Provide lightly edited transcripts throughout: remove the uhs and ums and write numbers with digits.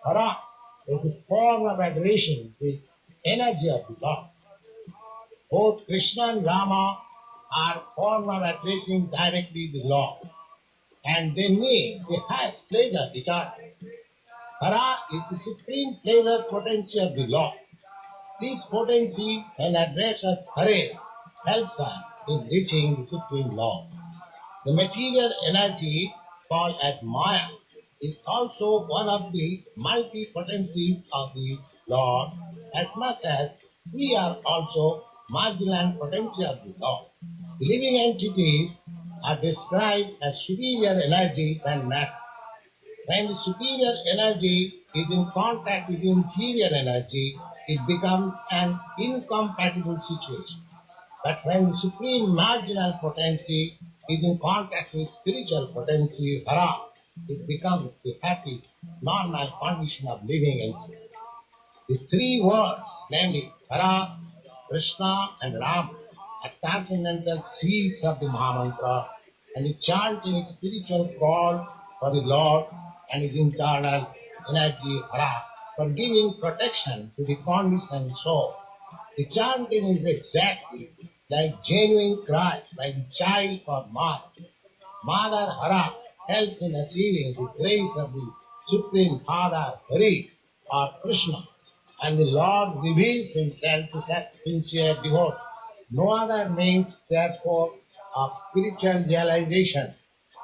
Hara is the form of adoration, the energy of the Lord. Both Krishna and Rama are form of addressing directly the Lord, and they make the highest pleasure eternal. Hara is the supreme pleasure potency of the Lord. This potency, when addressed as Hare, helps us in reaching the Supreme Lord. The material energy, called as Maya, is also one of the multi-potencies of the Lord, as much as we are also marginal potency of the Lord. The living entities are described as superior energies and matter. When the superior energy is in contact with inferior energy, it becomes an incompatible situation. But when the supreme marginal potency is in contact with spiritual potency, Hara, it becomes the happy, normal condition of living entity. The three words, namely Hara, Krishna and Ram, are transcendental seeds of the Mahamantra, and the chanting is spiritual call for the Lord and his internal energy Hara for giving protection to the conditioned soul. The chanting is exactly like genuine cry by the child for mother. Mother Hara helps in achieving the grace of the Supreme Father Hari or Krishna, and the Lord reveals himself to such sincere devotees. No other means, therefore, of spiritual realization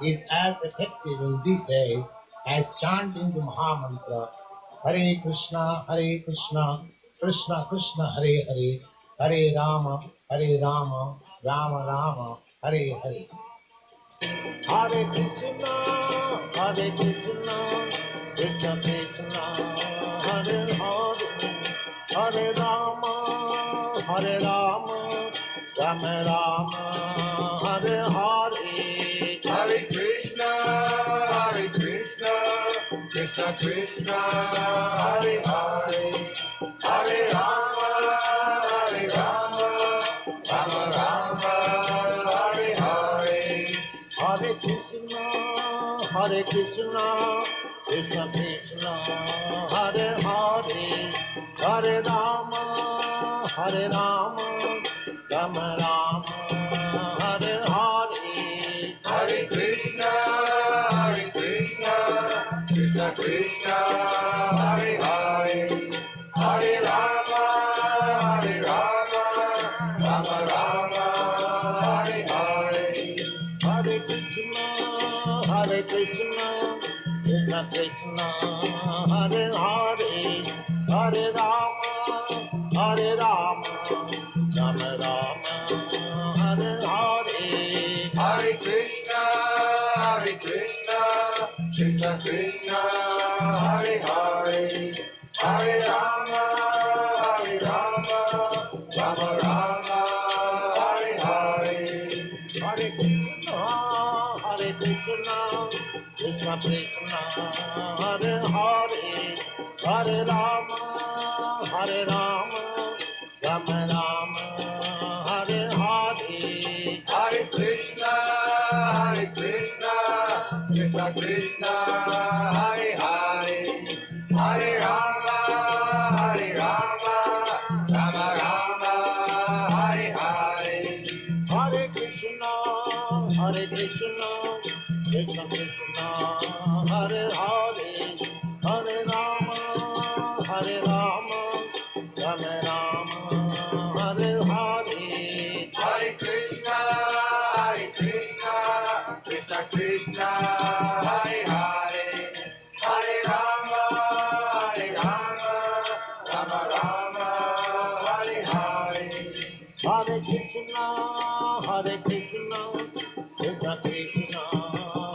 is as effective in this age as chanting the Mahamantra Hare Krishna, Krishna Krishna, Hare Hare, Hare Rama, Rama Rama, Hare Hare. Hare Krishna, Krishna Krishna, Hare Hare, Hare Rama, Rama Rama, Hare Hare. Hare Krishna, Krishna Krishna, Hare Hare, Hare Rama, Rama Rama, Hare Hare. Hare Krishna, Krishna Krishna, Hare Hare, Hare Rama, Rama Rama, Hare Hare. Hare Krishna, Krishna Krishna, Hare Hare, Hare Rama, Rama Rama, Hare Hare. Hare Krishna, Krishna Krishna, Hare Hare, Hare Rama, Rama Rama, Hare Hare. Hare Krishna, Krishna Krishna, Hare Hare, Hare Rama, Rama Rama, Hare Hare. Hare Krishna, Krishna Krishna, Hare Hare, Hare Rama, Rama Rama, Hare Hare. Hare Krishna, Krishna Krishna, Hare Hare, Hare Rama, Rama Rama, Hare Hare. Hare Krishna, Krishna Krishna, Hare Hare, Hare Rama, Rama Rama, Hare Hare. Hare Krishna, Krishna Krishna, Hare Hare, Hare Rama, Rama Rama, Hare Hare. Hare Krishna, Krishna Krishna,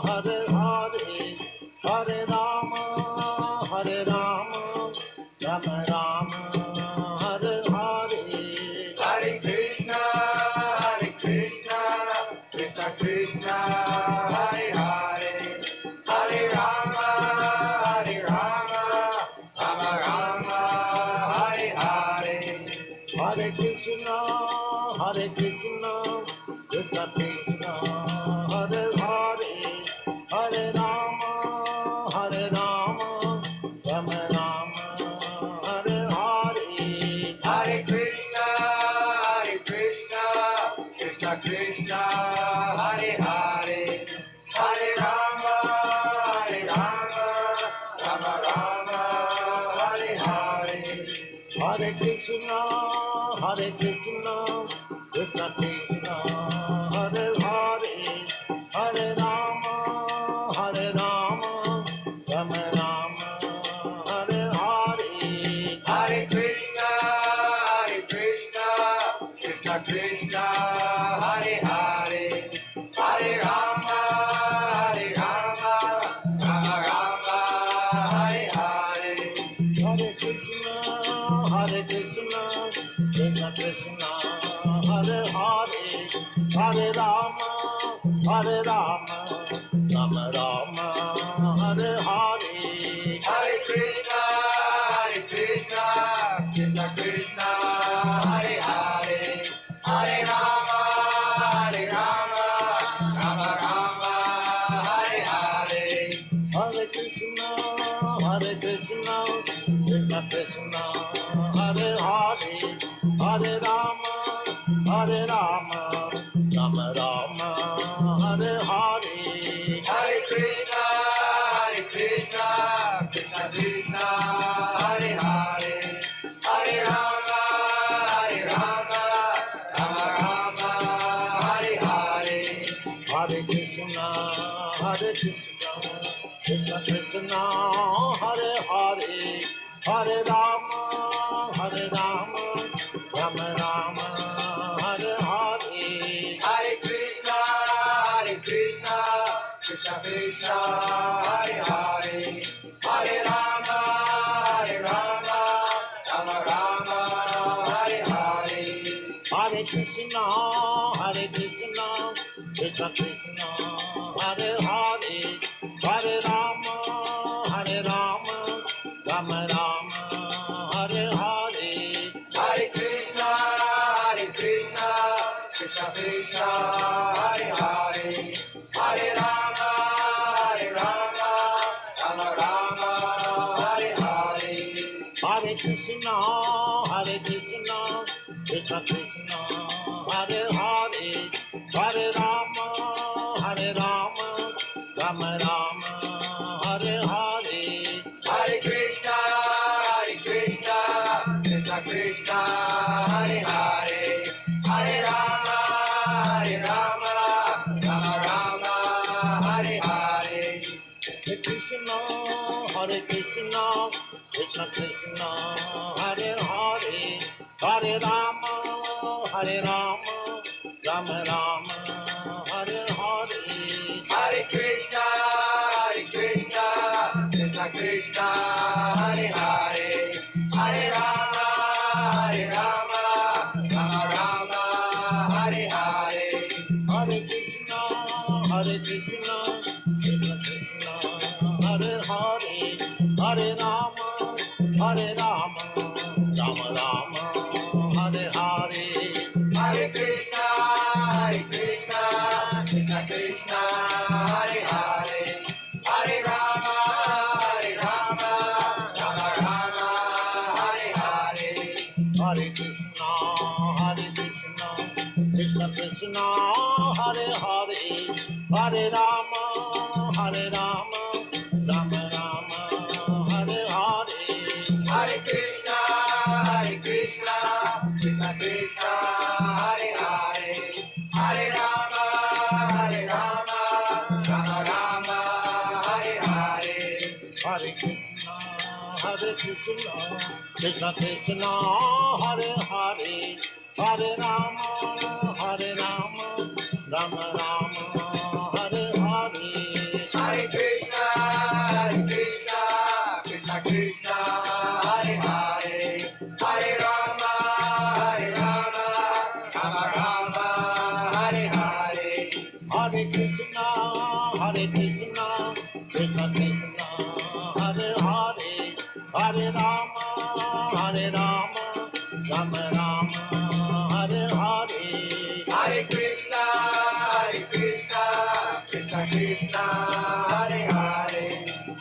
Hare Hare, Hare Rama, Rama Rama, Hare Hare. Hare Krishna, Krishna Krishna, Hare Hare, Hare Rama, Rama Rama, Hare Hare. Hare Krishna, Krishna Krishna, Hare Hare, Hare Rama, Rama Rama. Hare Krishna, Krishna Krishna, Hare Hare, Hare Rama, Rama Rama, Hare Hare. Hare Krishna, Krishna Krishna, Hare Hare, Hare Rama, Rama Rama, Hare Hare. Hare Krishna, Krishna Krishna, Hare Hare, Hare Rama, Rama Rama, Hare Hare. Hare Krishna, Krishna Krishna, Hare Hare, Hare Rama, Rama Rama, Hare Hare. Hare Krishna, Krishna Krishna, Hare Hare, Hare Rama, Rama Rama, Hare Hare. Hare Krishna, Krishna Krishna, Hare Hare, Hare Rama, Rama Rama, Hare Hare. Hare Krishna, Krishna Krishna, Hare Hare, Hare Rama, Rama Rama, Hare Hare. Hare Krishna, Krishna Krishna, Hare Hare, Hare Rama, Rama Rama, Hare Hare. Hare Krishna, Krishna Krishna, Hare Hare, Hare Rama, Rama Rama, Hare Hare. Hare Krishna, Krishna Krishna, Hare Hare, Hare Rama, Rama Rama, Hare Hare. Hare Krishna, Krishna Krishna, Hare Hare, Hare Rama, Rama Rama, Hare Hare. Hare Krishna, Krishna Krishna, Hare Hare, Hare Rama, Rama Rama, Hare Hare. Hare Krishna, Krishna Krishna, Hare Hare, Hare Rama, Rama Rama, Hare Hare. Hare Krishna, Krishna Krishna, Hare Hare, Hare Rama, Rama Rama, Hare Hare. Hare Krishna, Krishna Krishna, Hare Hare, Hare Rama, Rama Rama, Hare Hare. Hare Krishna, Krishna Krishna, Hare Hare, Hare Rama, Rama Rama, Hare Hare. Hare Krishna, Krishna Krishna, Hare Hare, Hare Rama, Rama Rama, Hare Hare. Hare Krishna, Krishna Krishna, Hare Hare, Hare Rama, Rama Rama, Hare Hare. Hare Krishna, Krishna Krishna, Hare Hare, Hare Rama, Rama Rama, Hare Hare. Hare Krishna, Krishna Krishna, Hare Hare, Hare Rama, Rama Rama, Hare Hare. Hare Krishna, Krishna Krishna, Hare Hare, Hare Rama, Rama Rama, Hare Hare. Hare Krishna, Krishna Krishna, Hare Hare,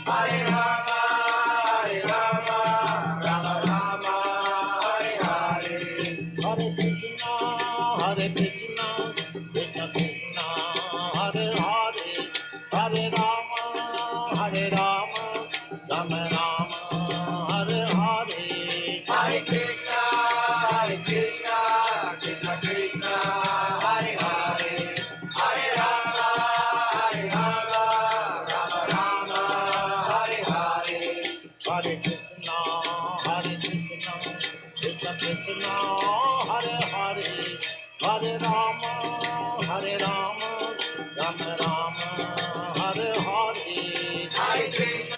Hare Rama, Rama Rama, Hare Hare. Hare Krishna, Krishna Krishna, Hare Hare, Hare Rama, Rama Rama, Hare Hare. Hare Krishna, Hare Krishna, Krishna Krishna, Hare Hare, Hare Rama, Rama Rama, Hare Hare. Hare Krishna.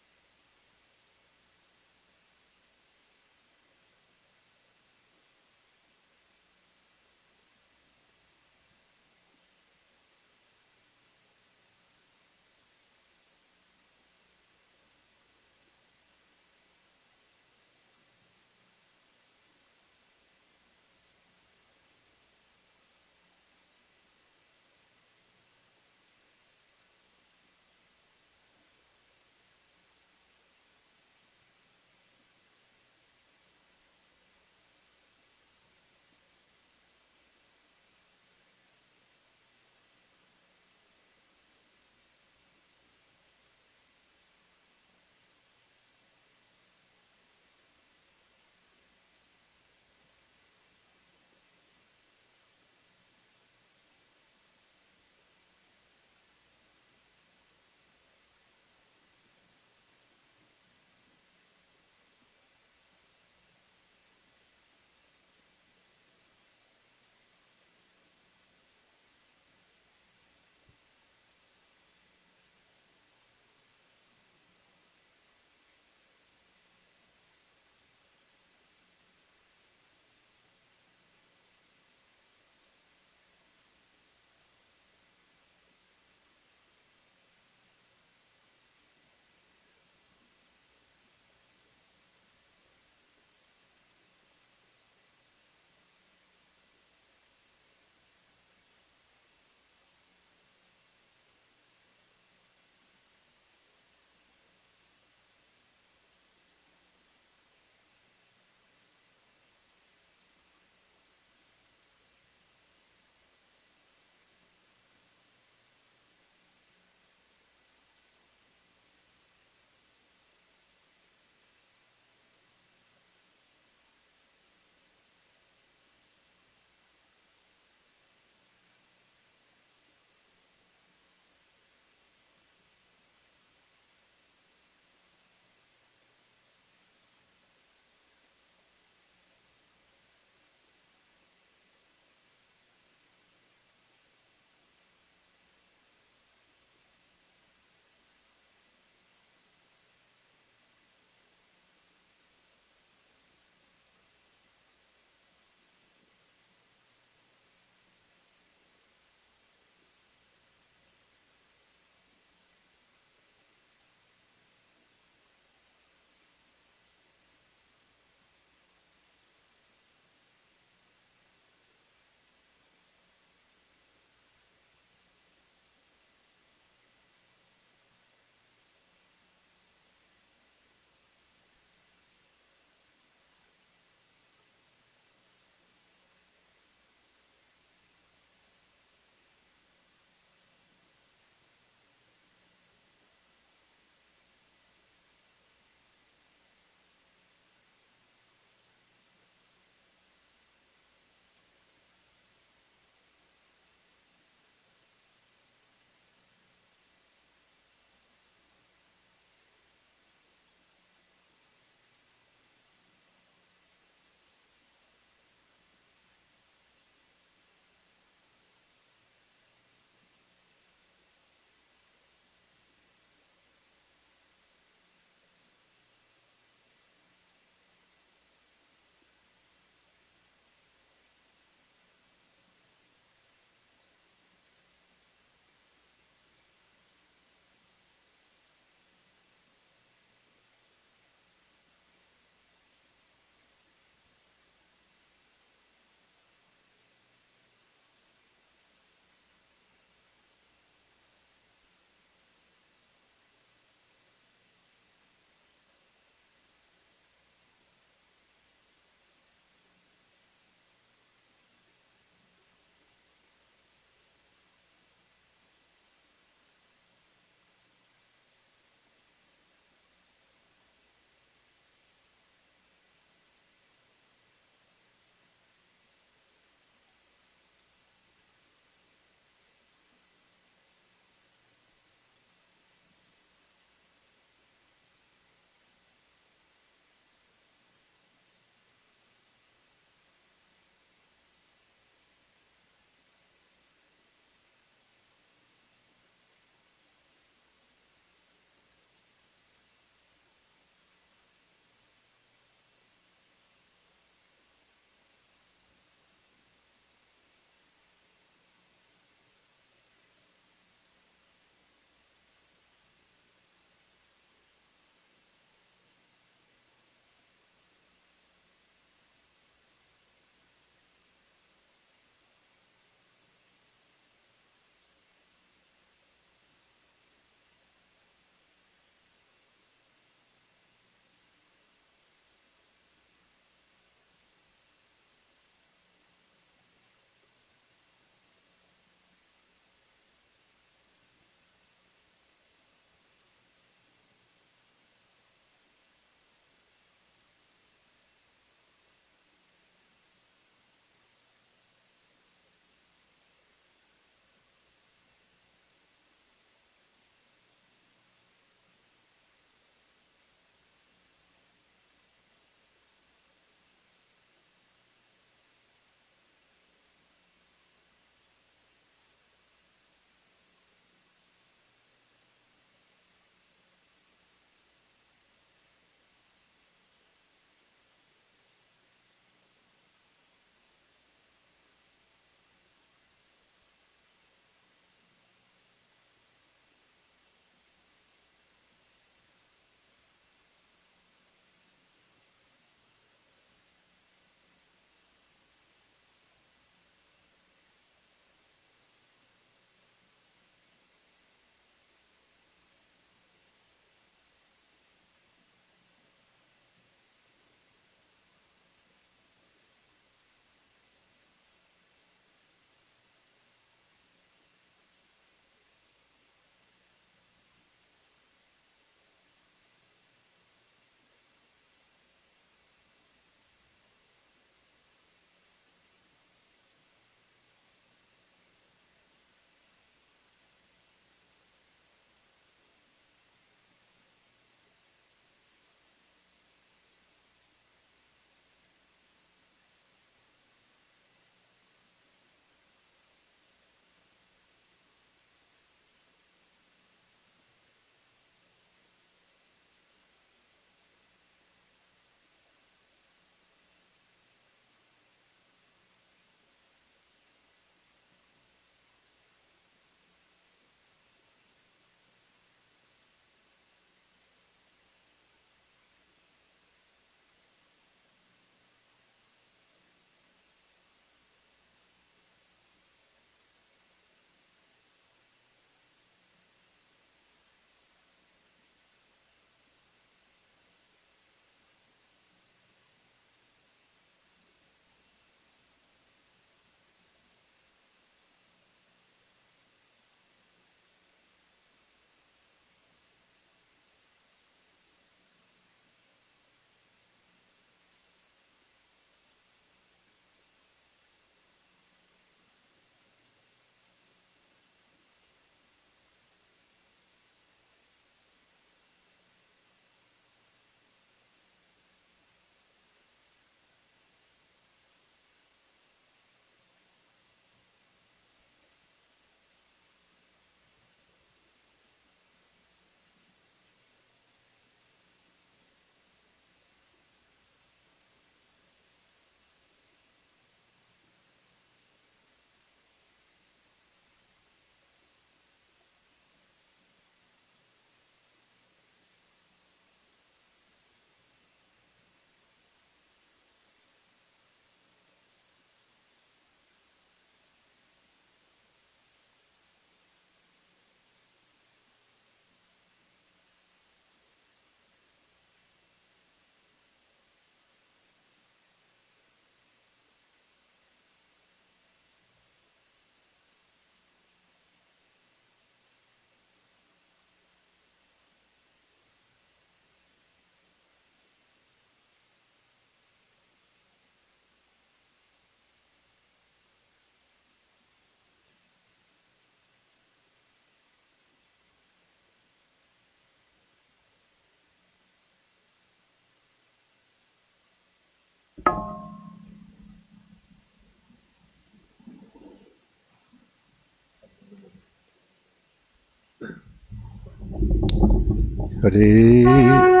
Hare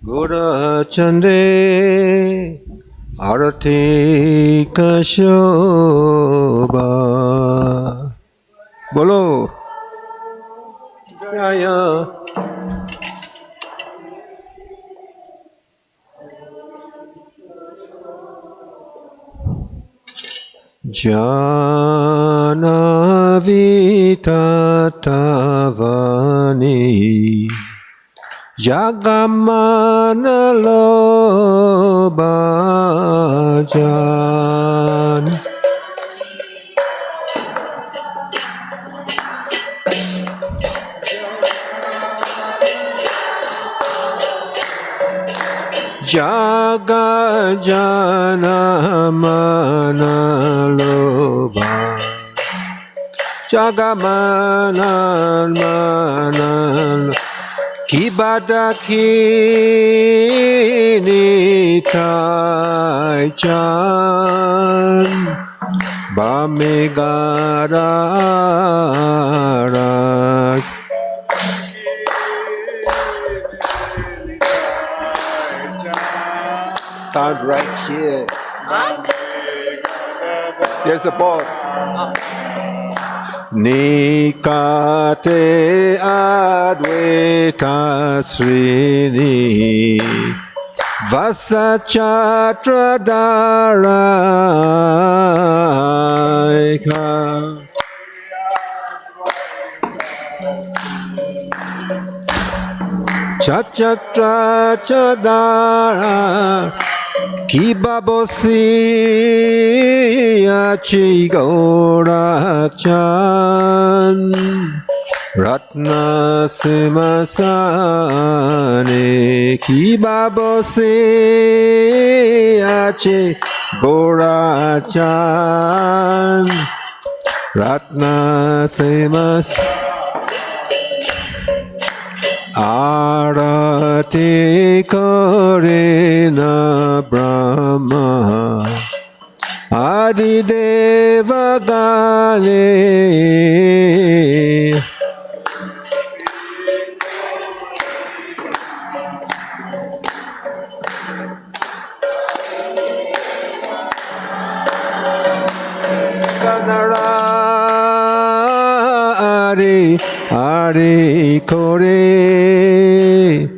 Gora Chande Arati Kashoba Bolo Jaya Jana Vitatavani Jagamana Lobajan Jaga Jana Mana Loba Jagamana Mana Kibadaki Tai Chan Bamegara Start right here. There's a board. Nikate Advaita Srini Vasachatra Chachatra Chadara Kibabosi Achigora Chan Ratna Simasane Kibabosi Achigora Chan Ratna Simasane Arati Karena Brahma Adideva Gane Kanara Ari Kore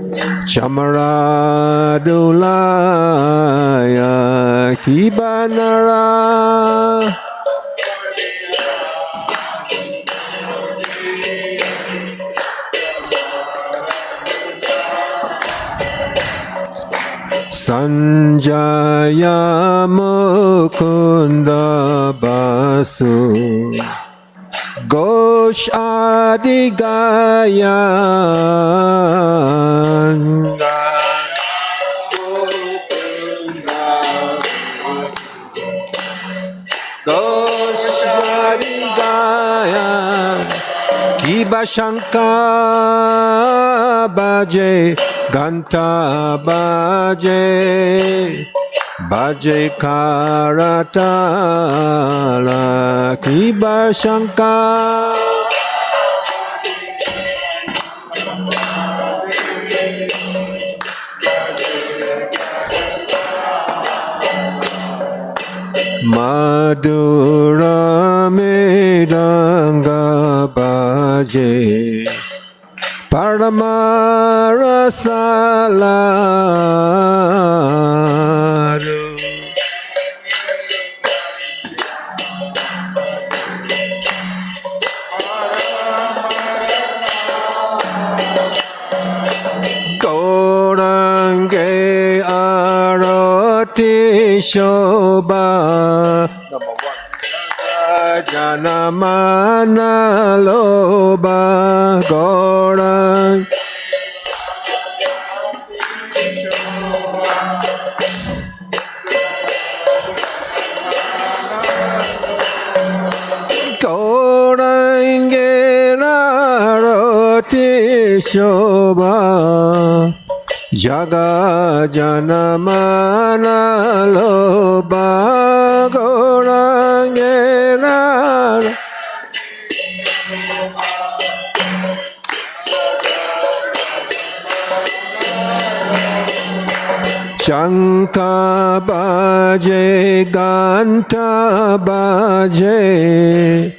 Chamara Dolaya Kibanara Sanjaya Mukunda Basu Ghosh Adigaya Ghosh Adigaya Kiba Shankar Baje Ganta Baje Baje Karatala Kiba Shankar Madhura Medanga Baje Paramarasalaru Gorange Arati Shobha Janamana Loba Gorang Gorange Shobha Jaga Janamana Loba Gorangena Shanka baje, ganta baje,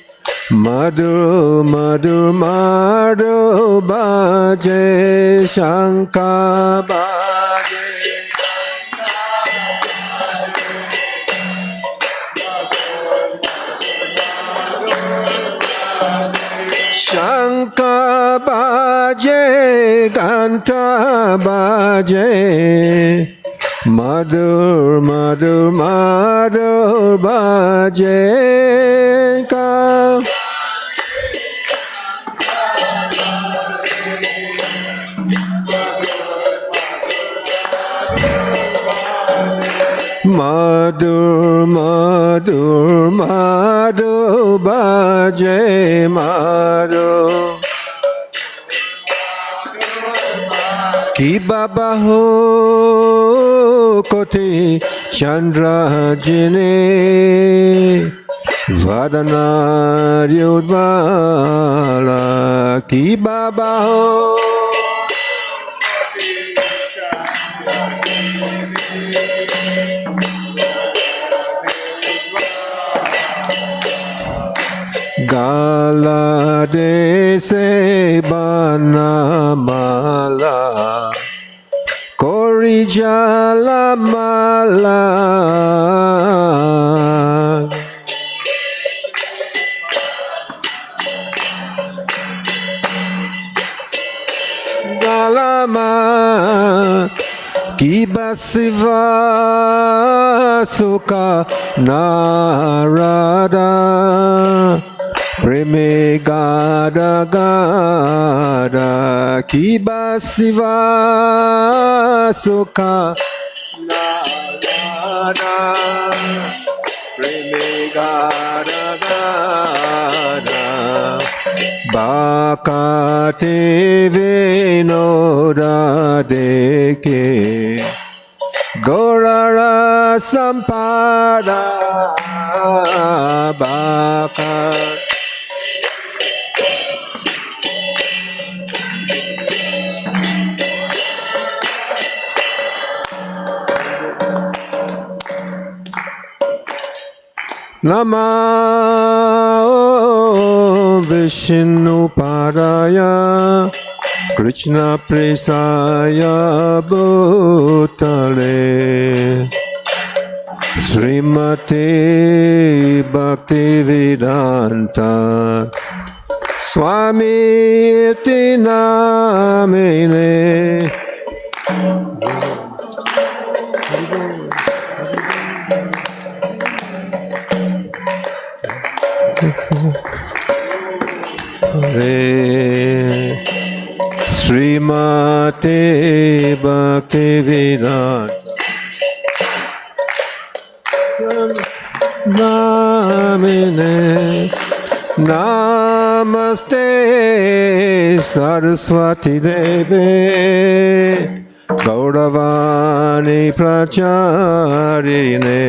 madhu madhu madhu baje, shanka baje. Shanka baje, ganta baje. Madhur, madhur, madhur bhaje ka. Madhur, madhur, madhur bhaje madhur. Ki baba ho koti chandra jine vadana yudvala ki baba ho gala de se banamala Kori jala mala Galama Kibasiva Sukha Narada Preme gada gada Kibasiva Sukha Narada Preme gada gada Bhakati vinoda deke Gorara sampada Bhakati Nama Vishnu Padaya Krishna Presaya Bhutale Srimate Bhaktivedanta Swami Iti Namine Srimate Bhaktivedanta Namine Namaste Saraswati Deve Gauravani Pracharine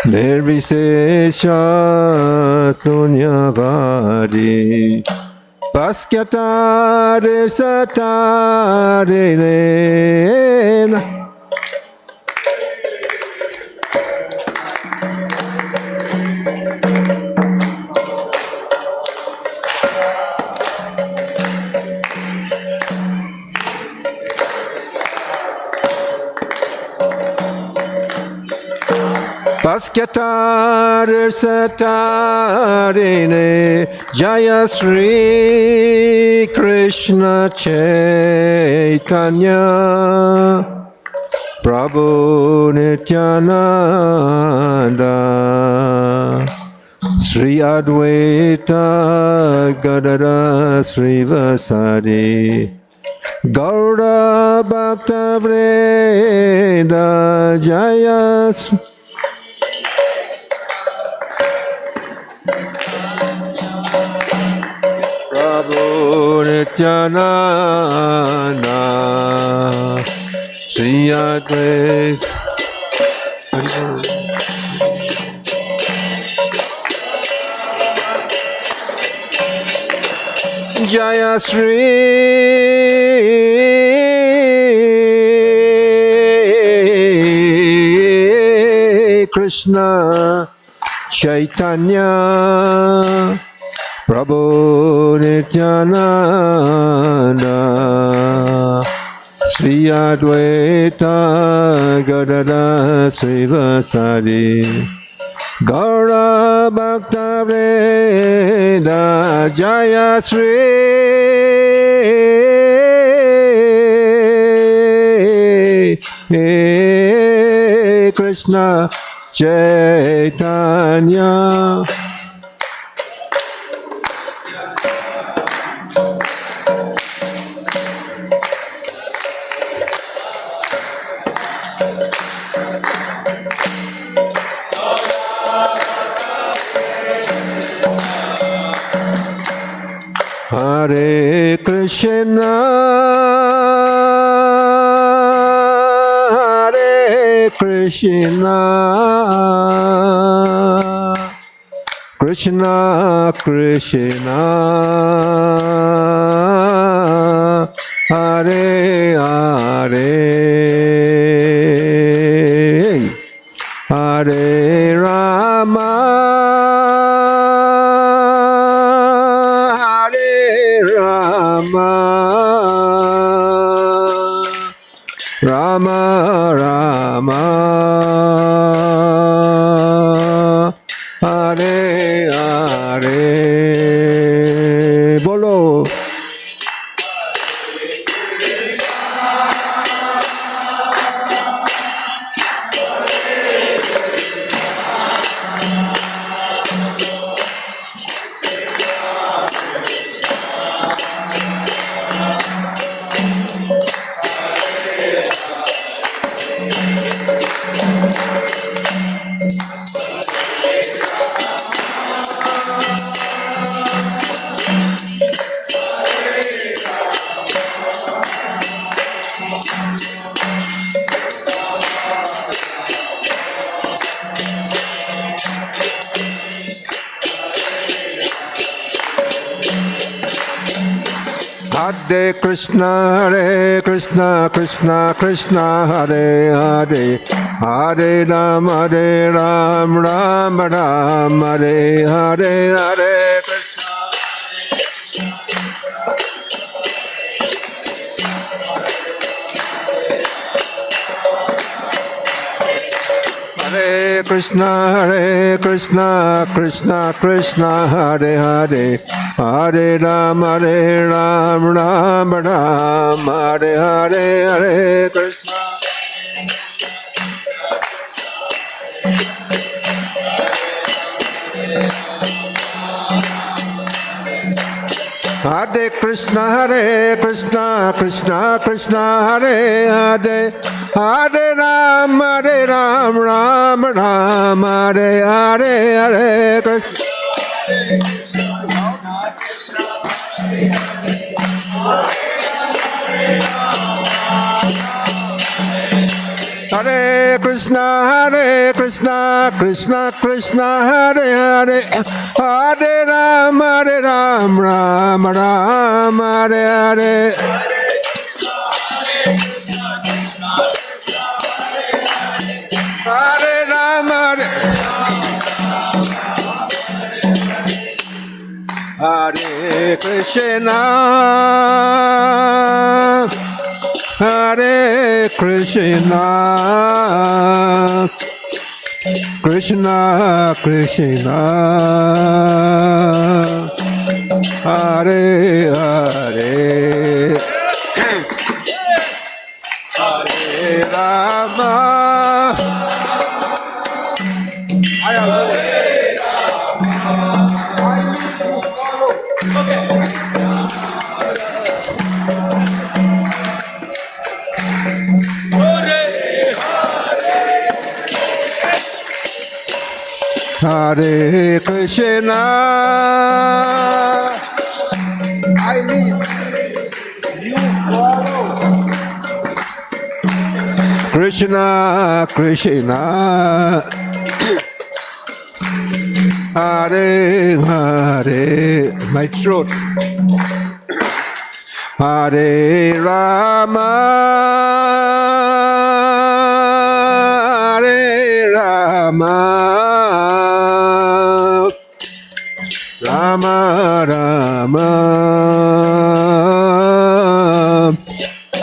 Nirvisesha Sunyavadi Pasyatare Satarine Paskyatar satarine Jaya Sri Krishna Chaitanya Prabhu Nityananda Sri Advaita Gadada Sri Vasadi Gaura Bhakta Vreda Jaya Sri Prabhu Nityananda Sri Advaita Jaya Sri Krishna Chaitanya Prabhu Nityananda Sri Advaita Gadadara Srivasadi Gaura Bhakta Vreda Jaya Sri Krishna Chaitanya Hare Krishna Hare Krishna Krishna Krishna Hare Hare Hare Rama Rama Rama Rama Hare Hare Bolo Hare Krishna, Krishna Krishna, Hare Hare, Hare Ram, Ram Ram, Hare Hare, Hare Krishna. Hare Krishna, Krishna Krishna, Hare Hare, Hare Ram, Ram Ram, Hare Hare, Hare Krishna. Hare Krishna, Krishna Krishna, Hare Hare, Hare Ram, Ram Ram, Hare Hare, Hare Krishna. Hare Krishna, Krishna Krishna, Hare Hare, Hare Ram, Ram Ram, Hare Hare. Hare Ram, Hare Krishna, Hare Krishna, Krishna Krishna, Hare Hare, Hare Rama. Hare Krishna, I lead. You follow. Krishna, Krishna, Hare Hare, my throat. Hare Rama, Hare Rama, Rama Rama,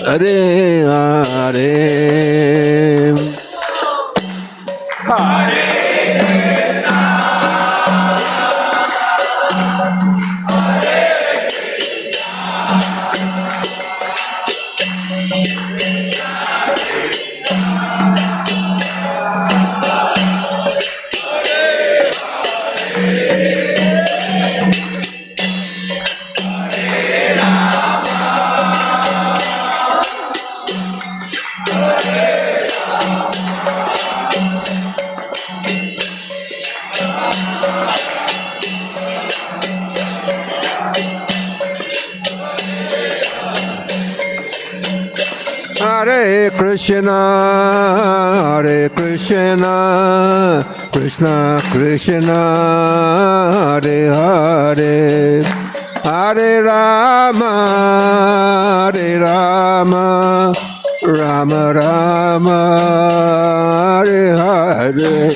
Hare Hare. Hare Krishna, Hare Krishna, Krishna Krishna, Hare Hare, Hare Rama, Hare Rama, Rama Rama, Hare Hare.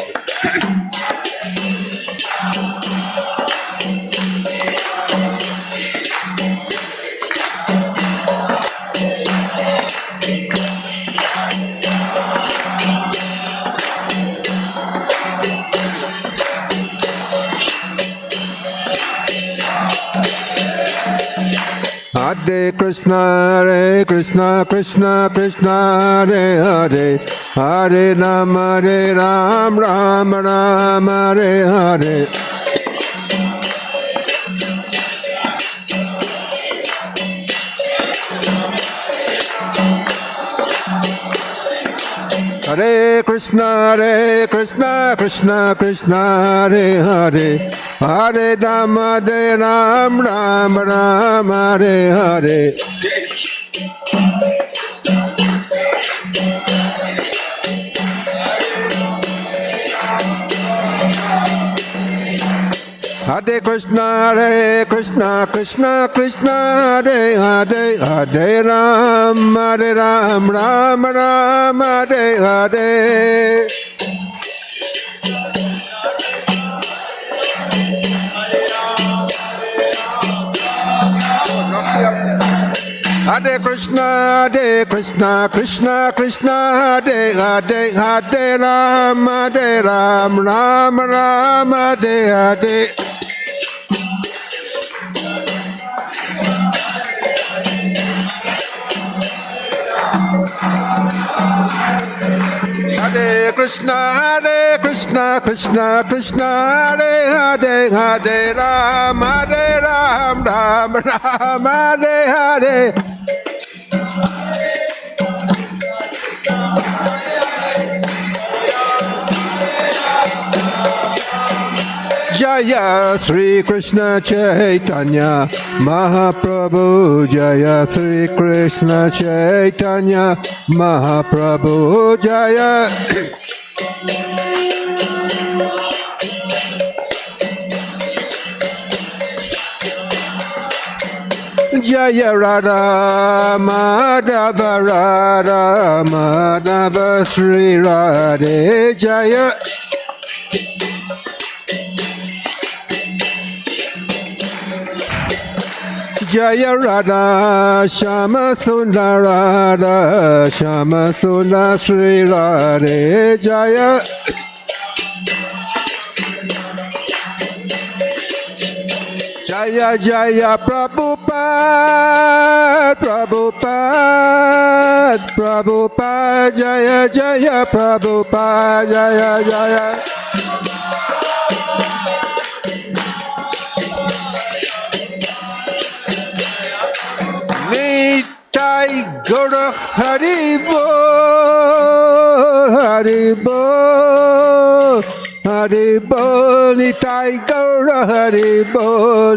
Hare Krishna, Hare Krishna, Krishna Krishna, Hare Hare, Hare Rama, Hare Ram, Ram Ram, Hare Hare. Hare Krishna, Krishna Krishna, Hare Hare, Hare Rama, Hare Ram, Ram Ram, Hare Hare. Hare Krishna, Krishna Krishna, Hare Hare, Hare Ram, Ram Ram, Hare Hare. Hare Krishna, Krishna Krishna, Hare Hare, Hare Ram, Ram Ram, Hare Hare. Hare Krishna, Krishna Krishna, Hare Hare, Hare Ram, Ram Ram, Hare Hare. Jaya Sri Krishna Chaitanya Mahaprabhu, Jaya Sri Krishna Chaitanya Mahaprabhu, Jaya. Jaya Radha Madhava, Radha Madhava, Sri Radhe Jaya. Jaya Radha Shama Sundar, Radha Shama Sundar, Sri Radhe Jaya. Jaya Jaya Prabhupada, Prabhupada, Prabhupada, Jaya Jaya Prabhupada, Jaya Jaya. Nitai Gaura Haribo, Haribo, Haribo, Nitai Gaura Haribo,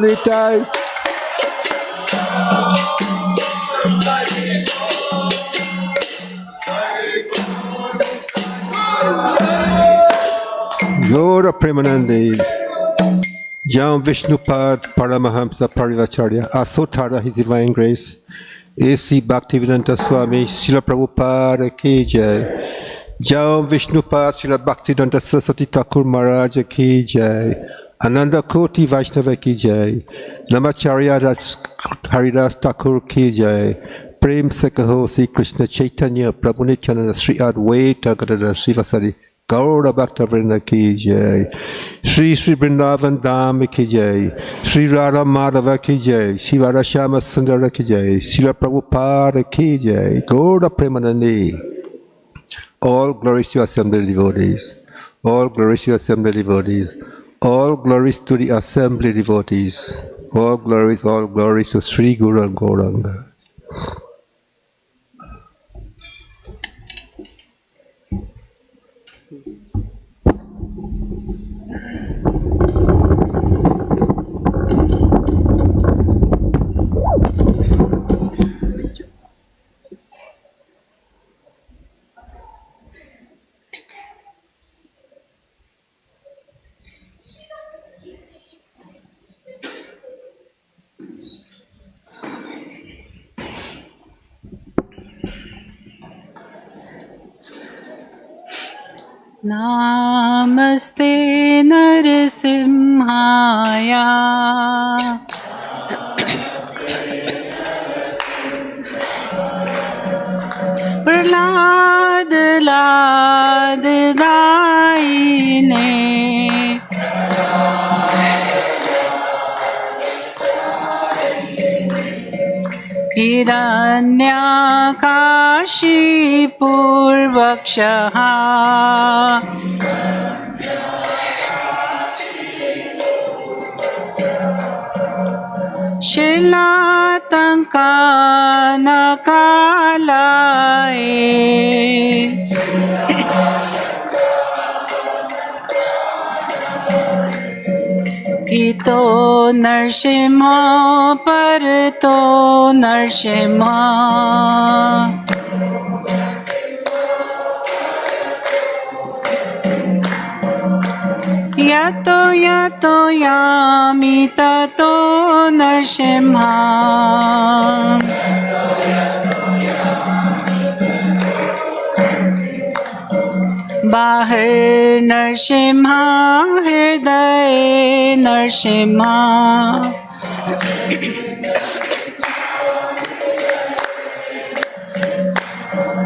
Nitai. Gaura Premanande, Jam Vishnupad Paramahamsa Parivacharya, Asotara, His Divine Grace, A.C. Bhaktivedanta Swami, Srila Prabhupada Ki Jai, Jam Vishnupad Srila Bhaktivedanta Saraswati Thakur Maharaj Ki Jai, Ananda Koti Vaishnava Ki Jai, Namacharya Das Haridas Thakur Ki Jai, Prem Sekaho Sri Krishna Chaitanya Prabhu Nityananda Sri Advaita Gadadhara Srivasadi Gaura Bhakta Vrinda Ki Jai, Sri Sri Vrindavan Dham Ki Jai, Sri Radha Madhava Ki Jai, Sri Radha Shama Sundara Ki Jai, Srila Prabhupada Ki Jai, Gaura Premanande. All glories to assembly devotees, all glories to assembly devotees, all glories to the assembly devotees, all glories to Sri Guru and Gauranga. Namaste Narasimhaya Prahlad Lad Daine Hiranyakashi Purvakshaha Shilatanka Nakalae Ito Narsimha Parato Narsimha Yato Yato Yami Tato Narsimha Bahar Narsimha Hriday Narsimha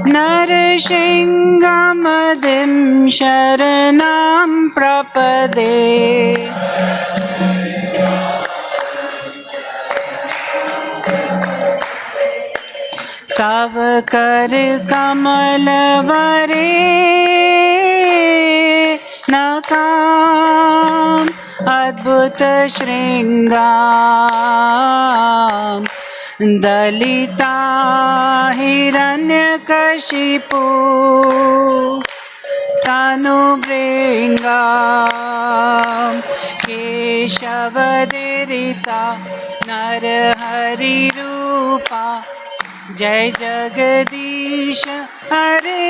Narsinghamadim Sharanam Prapade Savakar Kamalavare Nakam Adbhuta Shringam Dalita Hiranyakashipu Tanu Bringam Keshavadurita Narahari Rupa Jai Jagadish Hare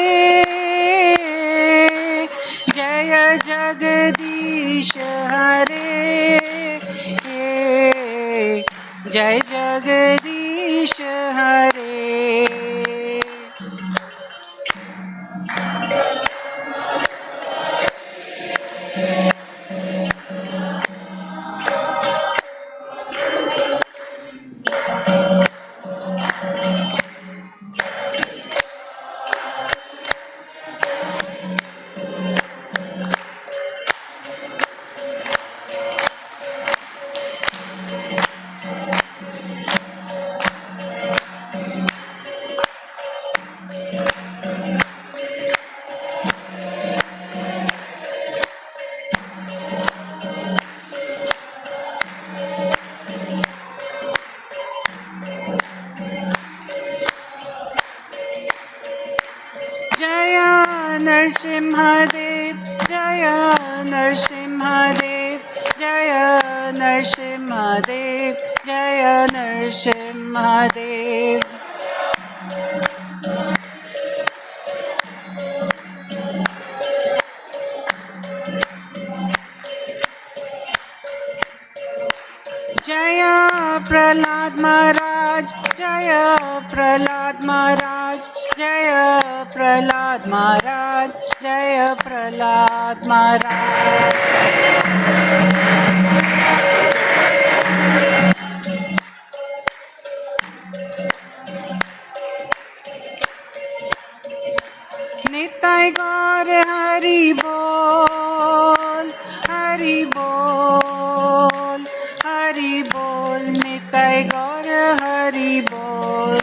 Jaya Jagadish Hare Jai Jagadish Hare Narsimhadev, Jaya Narsimhadev, Jaya Narsimhadev, Jaya Narsimhadev. Mahadev. Jaya Prahlad Maharaj, Jaya Prahlad Maharaj, Jaya Prahlad Maharaj, Jaya Prahlad Maharaj. Nitai Gaur Hari Bol, Hari Bol, Hari Bol, Nitai Gaur Hari Bol.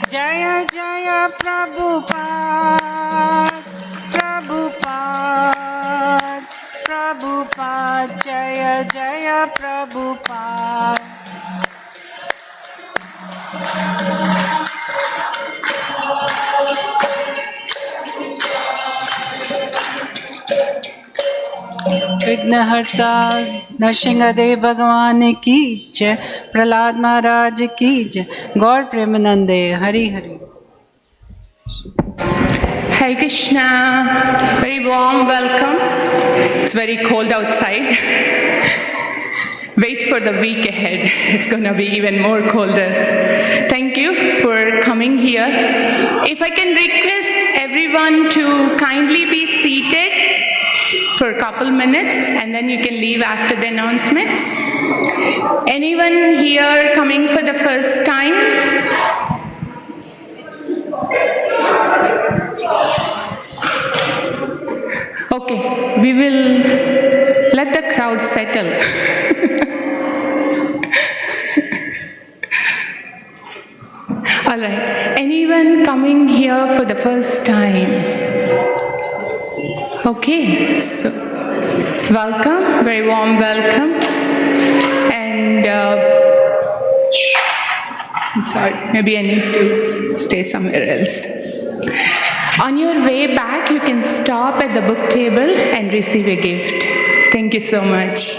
Jaya Jaya Prabhupada, Prabhupada, Prabhupada, Jaya Jaya Prabhupada. विघ्नहर्ता नरसिंहदेव भगवान की जय, प्रहलाद महाराज की जय, गौर प्रेमानंदे Hari Hari. Hare Krishna, very warm welcome. It's very cold outside. Wait for the week ahead. It's going to be even more colder. Thank you for coming here. If I can request everyone to kindly be seated for a couple minutes and then you can leave after the announcements. Anyone here coming for the first time? Okay, we will let the crowd settle. All right, anyone coming here for the first time? Okay, so welcome, very warm welcome. And I'm sorry, maybe I need to stay somewhere else. On your way back, you can stop at the book table and receive a gift. Thank you so much.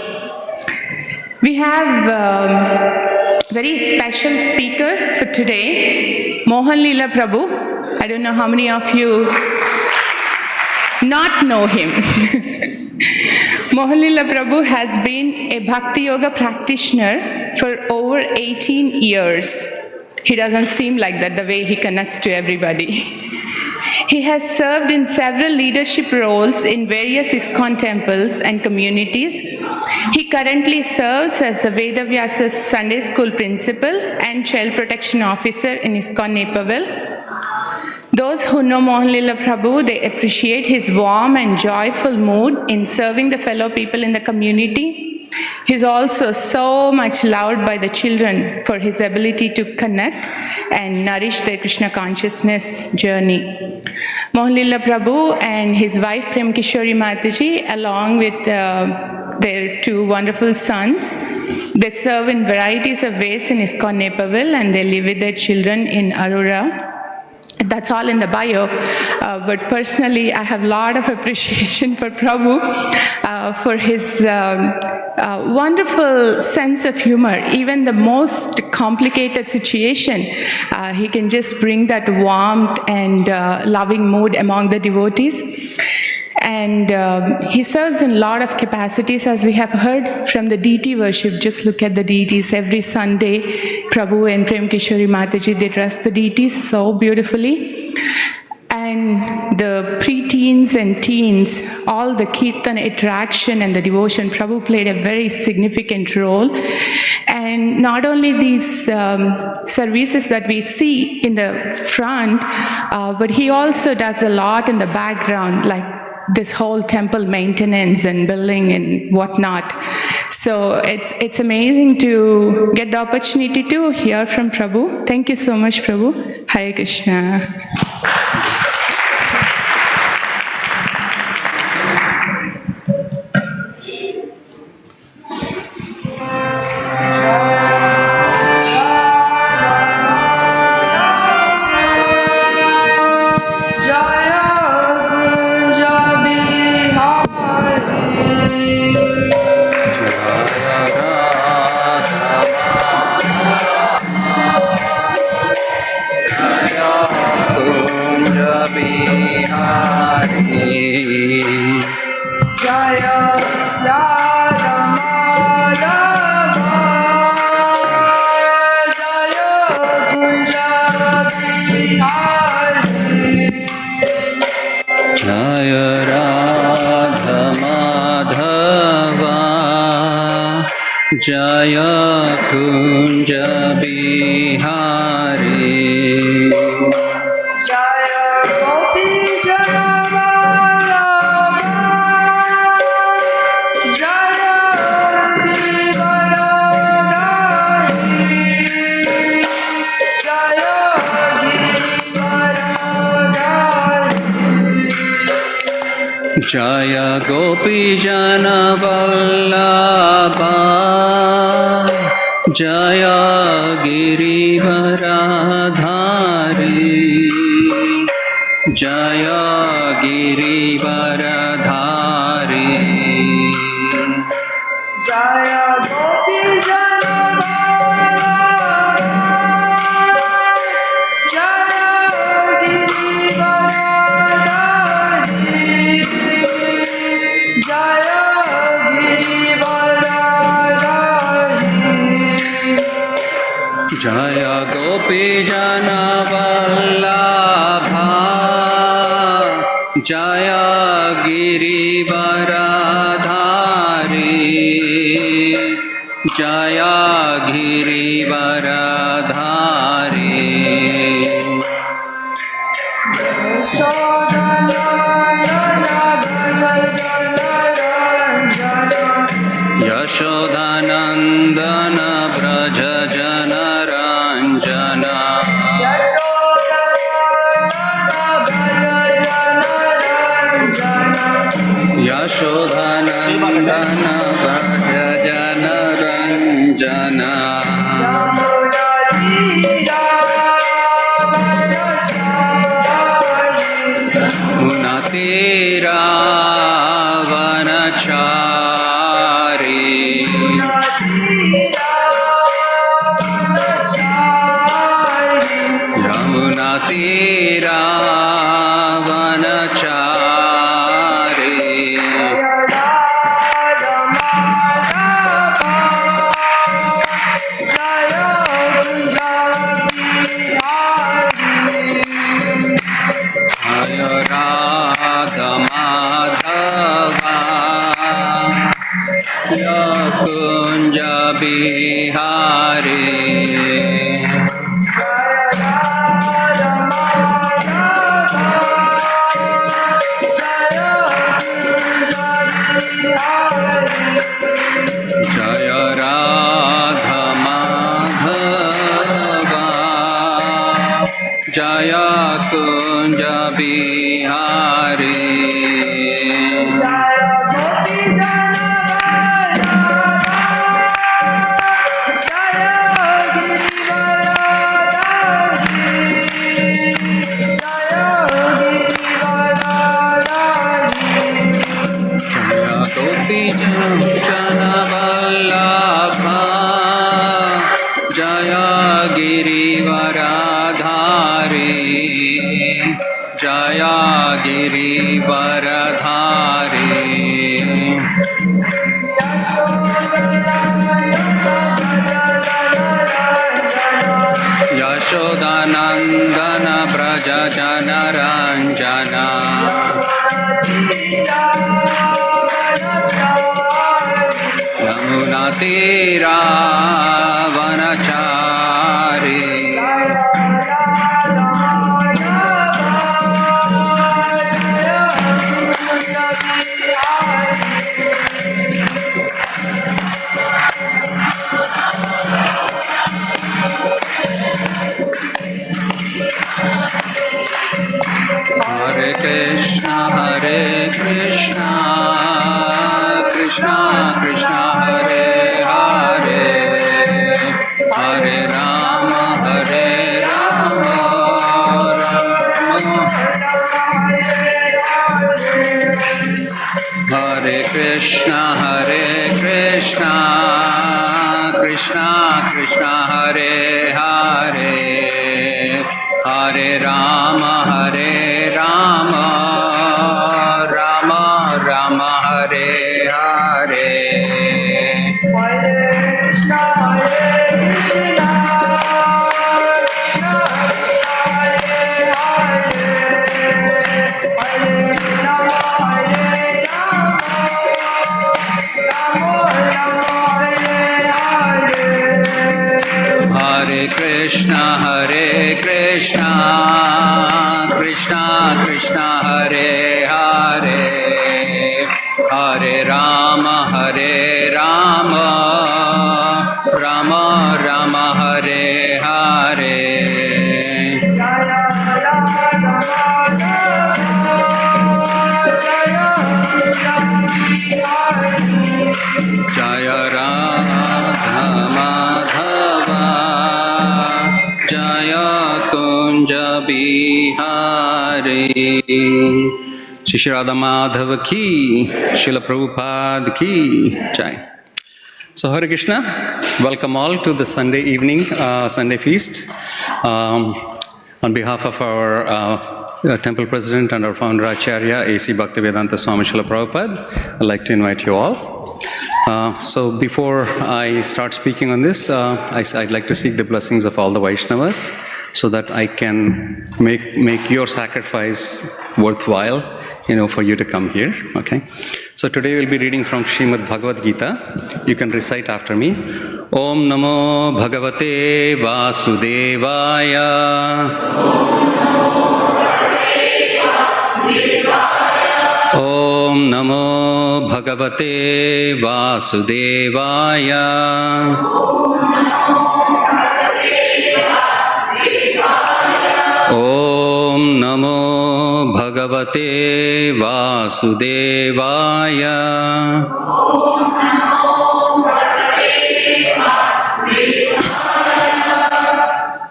We have a very special speaker for today, Mohan Lila Prabhu. I don't know how many of you not know him. Mohan Lila Prabhu has been a Bhakti Yoga practitioner for over 18 years. He doesn't seem like that the way he connects to everybody. He has served in several leadership roles in various ISKCON temples and communities. He currently serves as the Vedavyasa's Sunday School Principal and Child Protection Officer in ISKCON Naperville. Those who know Mohan Lila Prabhu, they appreciate his warm and joyful mood in serving the fellow people in the community. He's also so much loved by the children for his ability to connect and nourish their Krishna consciousness journey. Mohan Lila Prabhu and his wife Prem Kishori Mataji, along with their two wonderful sons, they serve in varieties of ways in ISKCON Naperville and they live with their children in Aurora. That's all in the bio, but personally I have a lot of appreciation for Prabhu for his wonderful sense of humor. Even the most complicated situation, he can just bring that warmth and loving mood among the devotees. And he serves in a lot of capacities, as we have heard from the deity worship. Just look at the deities. Every Sunday, Prabhu and Prem Kishori Mataji, they dress the deities so beautifully. And the pre-teens and teens, all the kirtan attraction and the devotion, Prabhu played a very significant role. And not only these services that we see in the front, but he also does a lot in the background, like this whole temple maintenance and building and whatnot. So it's amazing to get the opportunity to hear from Prabhu. Thank you so much, Prabhu. Hare Krishna. Jaya Jaya Kunja Bihari Jaya Gopi Jaya Jaya Jaya Gopi Jana Vallabha Jaya Girivaradhari Jaya Girivaradhari Jaya Gopi Jana Jaya Girivaradhari Jaya Girivaradhari Jaya Gopi Jana Vallabha Jaya Girivaradhari Jaya Girivaradhari Yashodanandana Braja Jana Ranjana Yashodanandana Braja Jana Ranjana Munatira Vanachari Yamuna Tira Vanachari Jaya Radha Madhava Ya Kunja Bihari Jaya Radha Madhava Jaya Kunja Bihari Jaya Gopi Jana Vallabha Jaya Girivaradhari Jaya Girivaradhari Yashodanandana Braja Jana Ranjana Yamuna Tira Vanachari Hare Krishna Krishna Krishna Hare Hare Hare Rama Rama Hare Krishna Krishna Krishna Hare Hare Hare Rama Rama Rama Hare Hare Krishna Hare Krishna Krishna Krishna Hare Hare Hare Rama Rama Rama Hare Hare Jaya Radha Madhava Jaya Kunja Bihari Shri Radha Madhava ki Srila Prabhupada ki Jai. So Hare Krishna, welcome all to the Sunday evening, Sunday feast. On behalf of our temple president and our founder Acharya, A.C. Bhaktivedanta Swami Srila Prabhupada, I'd like to invite you all. So before I start speaking on this, I'd like to seek the blessings of all the Vaishnavas so that I can make your sacrifice worthwhile, for you to come here, okay? So today we'll be reading from Srimad Bhagavad Gita. You can recite after me. Om Namo Bhagavate Vasudevaya. Om Namo Bhagavate Vasudevaya. Om Namo Bhagavate Vasudevaya.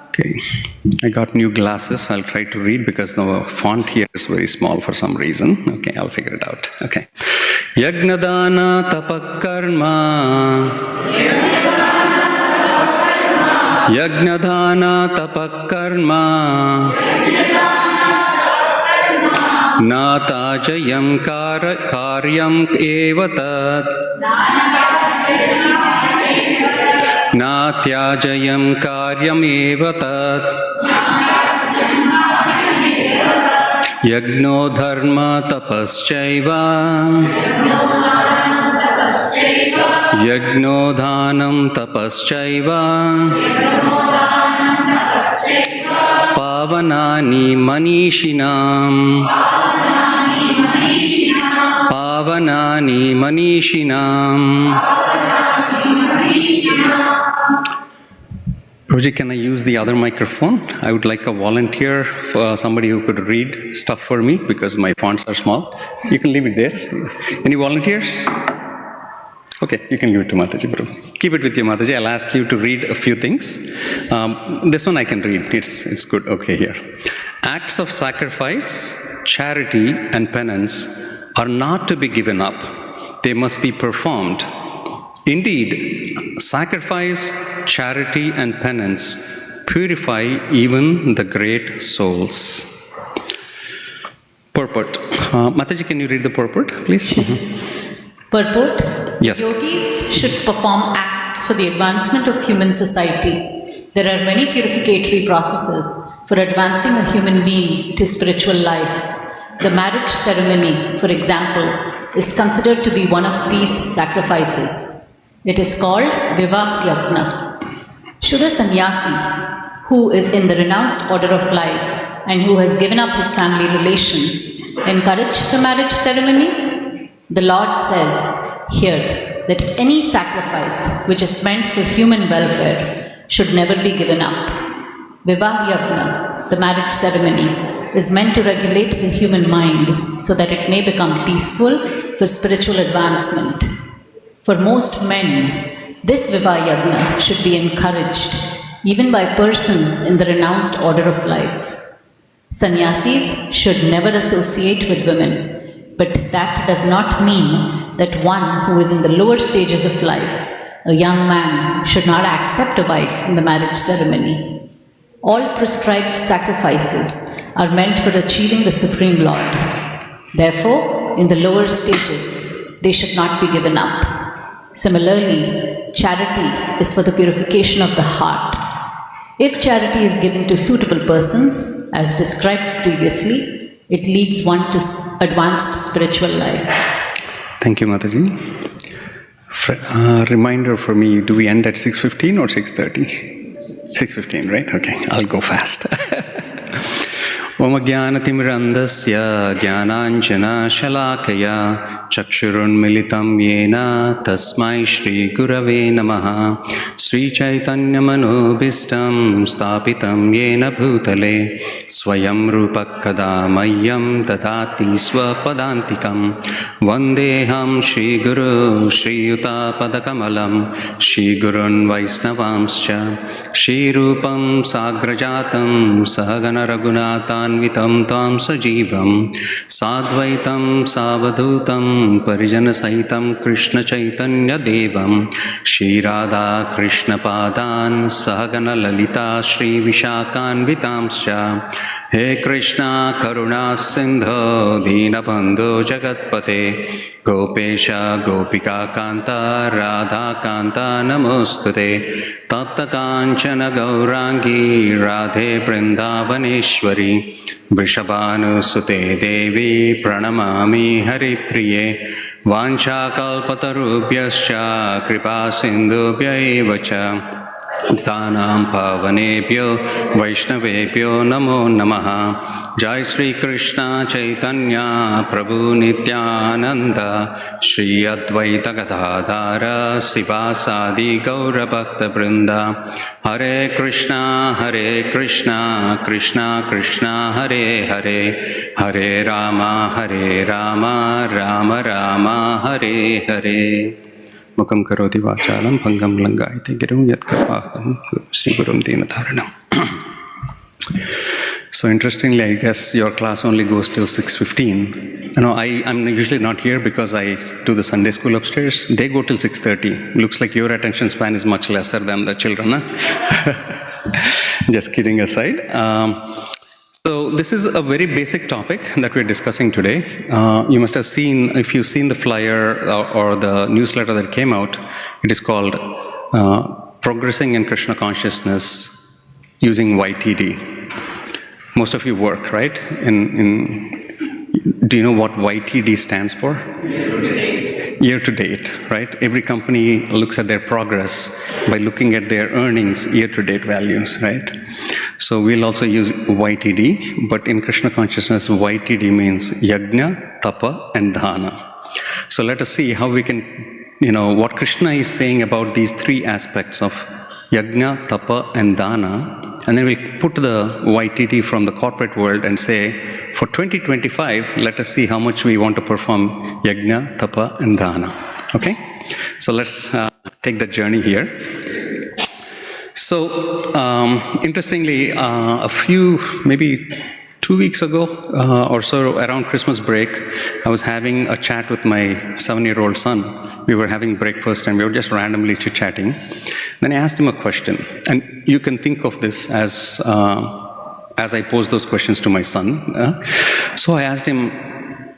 Okay, I got new glasses. I'll try to read because the font here is very small for some reason. Okay, I'll figure it out. Okay. Yagnadana tapakarma. Yagnadana tapakarma. Natajayam karyam evatat. Natyajayam karyam evatat. Yagno dharma tapaschaiva. Yagno dhanam tapaschaiva. Pavanani manishinam. Pavanani manishinam. Roji, can I use the other microphone? I would like a volunteer, for somebody who could read stuff for me because my fonts are small. You can leave it there. Any volunteers? Okay, you can give it to Mataji, Prabhu. Keep it with you, Mataji. I'll ask you to read a few things. This one I can read. It's good. Okay, here. Acts of sacrifice, charity, and penance are not to be given up. They must be performed. Indeed, sacrifice, charity, and penance purify even the great souls. Purport. Mataji, can you read the purport, please? Purport? Yes. Yogis should perform acts for the advancement of human society. There are many purificatory processes for advancing a human being to spiritual life. The marriage ceremony, for example, is considered to be one of these sacrifices. It is called Vivah Yagna. Should a sannyasi, who is in the renounced order of life and who has given up his family relations, encourage the marriage ceremony? The Lord says here that any sacrifice which is meant for human welfare should never be given up. Vivah Yagna, the marriage ceremony, is meant to regulate the human mind so that it may become peaceful for spiritual advancement. For most men, this Vivah Yagna should be encouraged even by persons in the renounced order of life. Sannyasis should never associate with women, but that does not mean that one who is in the lower stages of life, a young man, should not accept a wife in the marriage ceremony. All prescribed sacrifices are meant for achieving the Supreme Lord. Therefore, in the lower stages, they should not be given up. Similarly, charity is for the purification of the heart. If charity is given to suitable persons, as described previously, it leads one to advanced spiritual life. Thank you, Mataji. Reminder for me, do we end at 6:15 or 6:30? 6:15, right? Okay, I'll go fast. Om Jnanatimrandasya Jnananjana Shalakaya Chakshurunmilitam Yena Tasmai Shri Gurave Namaha Sri Chaitanya Manobhistam Stapitam Yena Bhutale Swayam Rupakada Mayam Dadati Swapadantikam Vandeham Shri Guru Shri Yuta Padakamalam Shri Gurun Vaisnavamscha Shri Rupam Sagrajatam Sahagana Raghunatan Vitam Tam Sajivam Sadvaitam Savadhutam Parijana Saitam Krishna Chaitanya Devam Shri Radha Krishna Padan Sahagana Lalita Shri Vishakan Vitamscha He Krishna Karuna Sindho Dinabandhu Jagatpate Gopesha Gopika Kanta Radha Kanta Namostute Tapta Kanchana Gaurangi Radhe Vrindavaneshwari Vrishabhanu Sute Devi Pranamami Hari Priye Vancha Kalpatarubhyascha Kripa Sindhubhya Evacha Tanam Pavanebhyo Vaishnavebhyo Namo Namaha Jai Sri Krishna Chaitanya Prabhu Nityananda Shri Advaita Gadadhara Sivasadi Gaura Bhakta Vrinda Hare Krishna Krishna Krishna Hare Hare Hare Rama Rama Rama Hare Hare Mukam karoti vachalam pangam langaite girum yat kapaham Sri Gurum Dinatharanam. So interestingly, I guess your class only goes till 6:15. You know, I'm usually not here because I do the Sunday school upstairs. They go till 6:30. Looks like your attention span is much lesser than the children, huh? Just kidding aside. So this is a very basic topic that we're discussing today. You must have seen, if you've seen the flyer or the newsletter that came out, it is called Progressing in Krishna Consciousness using YTD. Most of you work, right? Do you know what YTD stands for? Year to date, right? Every company looks at their progress by looking at their earnings year-to-date values, right? So we'll also use YTD, but in Krishna consciousness, YTD means Yajna, Tapa, and Dana. So let us see how we can, what Krishna is saying about these three aspects of Yajna, Tapa, and Dana, and then we'll put the YTD from the corporate world and say, for 2025, let us see how much we want to perform Yajna, Tapa, and Dana. Okay? So let's take the journey here. So, interestingly, a few, maybe 2 weeks ago or so, around Christmas break, I was having a chat with my 7-year-old son. We were having breakfast and we were just randomly chit-chatting. Then I asked him a question, and you can think of this as I posed those questions to my son. So I asked him,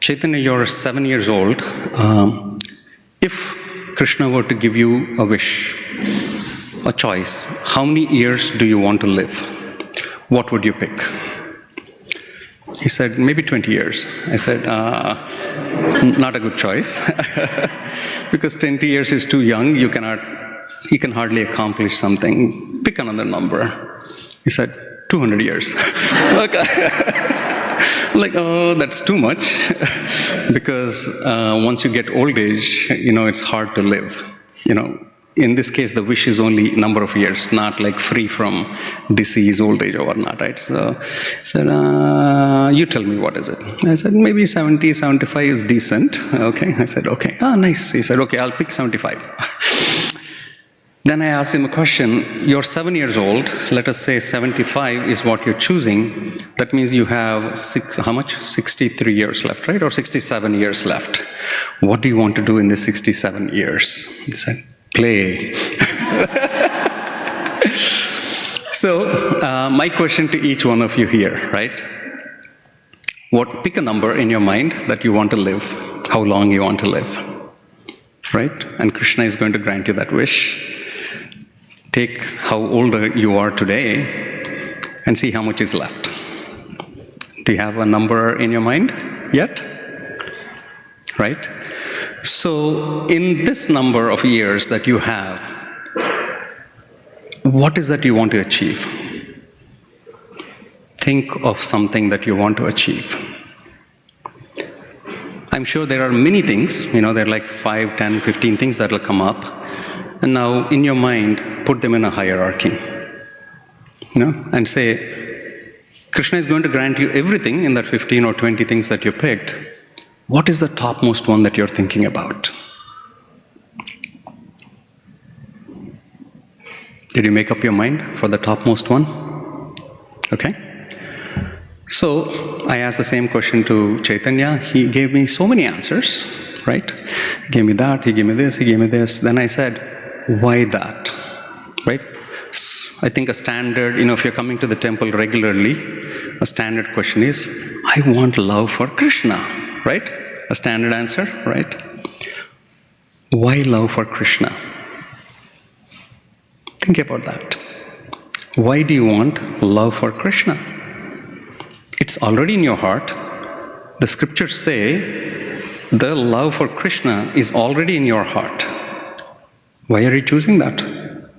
Chaitanya, you're 7 years old. If Krishna were to give you a wish, a choice, how many years do you want to live? What would you pick? He said, maybe 20 years. I said, not a good choice. Because 20 years is too young, you can hardly accomplish something. Pick another number. He said, 200 years. Like, oh, that's too much. Because once you get old age, it's hard to live. In this case, the wish is only number of years, not like free from disease, old age, or whatnot, right? So he said, you tell me, what is it? I said, maybe 70, 75 is decent. Okay. I said, okay. Ah, nice. He said, okay, I'll pick 75. Then I asked him a question. You're 7 years old. Let us say 75 is what you're choosing. That means you have how much? 63 years left, right? Or 67 years left. What do you want to do in the 67 years? He said, play. So, my question to each one of you here, right? Pick a number in your mind that you want to live, how long you want to live, right? And Krishna is going to grant you that wish. Take how old you are today and see how much is left. Do you have a number in your mind yet? Right? So, in this number of years that you have, What is that you want to achieve? Think of something that you want to achieve. I'm sure there are many things, there are like 5, 10, 15 things that will come up. And now, in your mind, put them in a hierarchy. And say, Krishna is going to grant you everything in that 15 or 20 things that you picked. What is the topmost one that you're thinking about? Did you make up your mind for the topmost one? Okay. So, I asked the same question to Chaitanya. He gave me so many answers, right? He gave me that, he gave me this, he gave me this. Then I said, why that? Right? I think a standard, if you're coming to the temple regularly, a standard question is, I want love for Krishna, right? A standard answer, right? Why love for Krishna? Think about that. Why do you want love for Krishna? It's already in your heart. The scriptures say the love for Krishna is already in your heart. Why are you choosing that?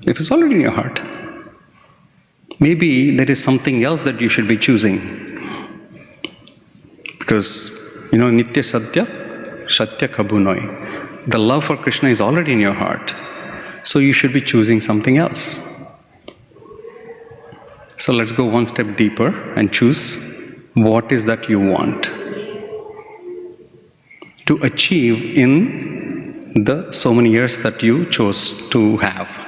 If it's already in your heart. Maybe there is something else that you should be choosing. Because, Nitya Satya, Satya Kabunoi. The love for Krishna is already in your heart. So you should be choosing something else. So let's go one step deeper and choose what is that you want to achieve in the so many years that you chose to have.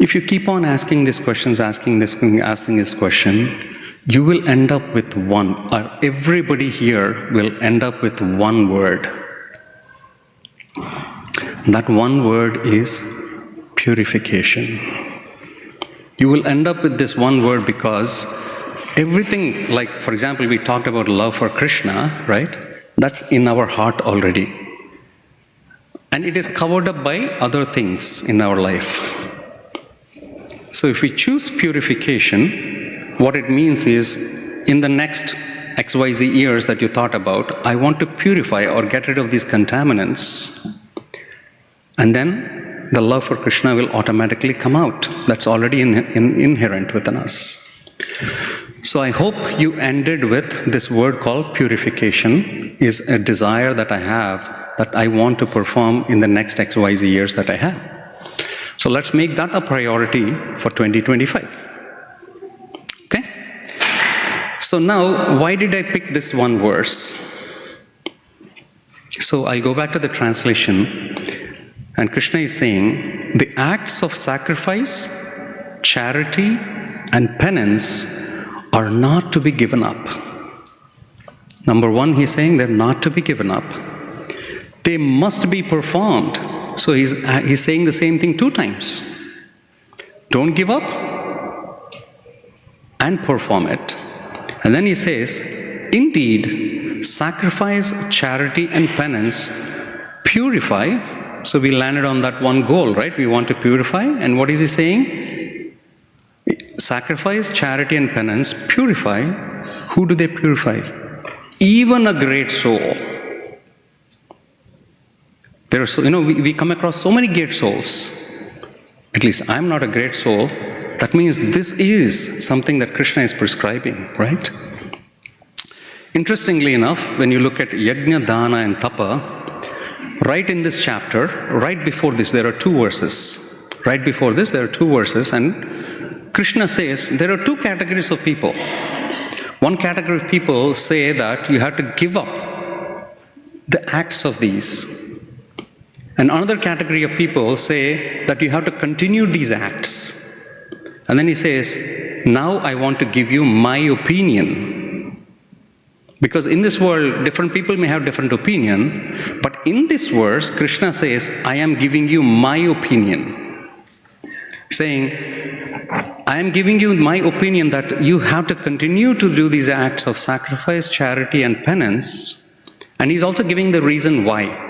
If you keep on asking these questions, asking this question, you will end up with one, or everybody here will end up with one word. That one word is purification. You will end up with this one word because everything, like for example, we talked about love for Krishna, right? That's in our heart already. And it is covered up by other things in our life. So if we choose purification, what it means is, in the next XYZ years that you thought about, I want to purify or get rid of these contaminants. And then the love for Krishna will automatically come out. That's already inherent within us. So I hope you ended with this word called purification is a desire that I have, that I want to perform in the next XYZ years that I have. So let's make that a priority for 2025. Okay? So now, why did I pick this one verse? So I'll go back to the translation. And Krishna is saying, the acts of sacrifice, charity, and penance are not to be given up. Number one, he's saying they're not to be given up. They must be performed. So he's saying the same thing 2 times. Don't give up and perform it. And then he says, indeed, sacrifice, charity, and penance purify. So we landed on that one goal, right? We want to purify. And what is he saying? Sacrifice, charity, and penance purify. Who do they purify? Even a great soul. There are we come across so many great souls. At least I'm not a great soul. That means this is something that Krishna is prescribing, right? Interestingly enough, when you look at Yajna, Dana, and Tapa, right in this chapter, right before this, there are 2 verses. Right before this, there are 2 verses, and Krishna says there are 2 categories of people. One category of people say that you have to give up the acts of these. And another category of people say that you have to continue these acts. And then he says, now I want to give you my opinion. Because in this world, different people may have different opinion, but in this verse, Krishna says, I am giving you my opinion. Saying, I am giving you my opinion that you have to continue to do these acts of sacrifice, charity, and penance. And he's also giving the reason why.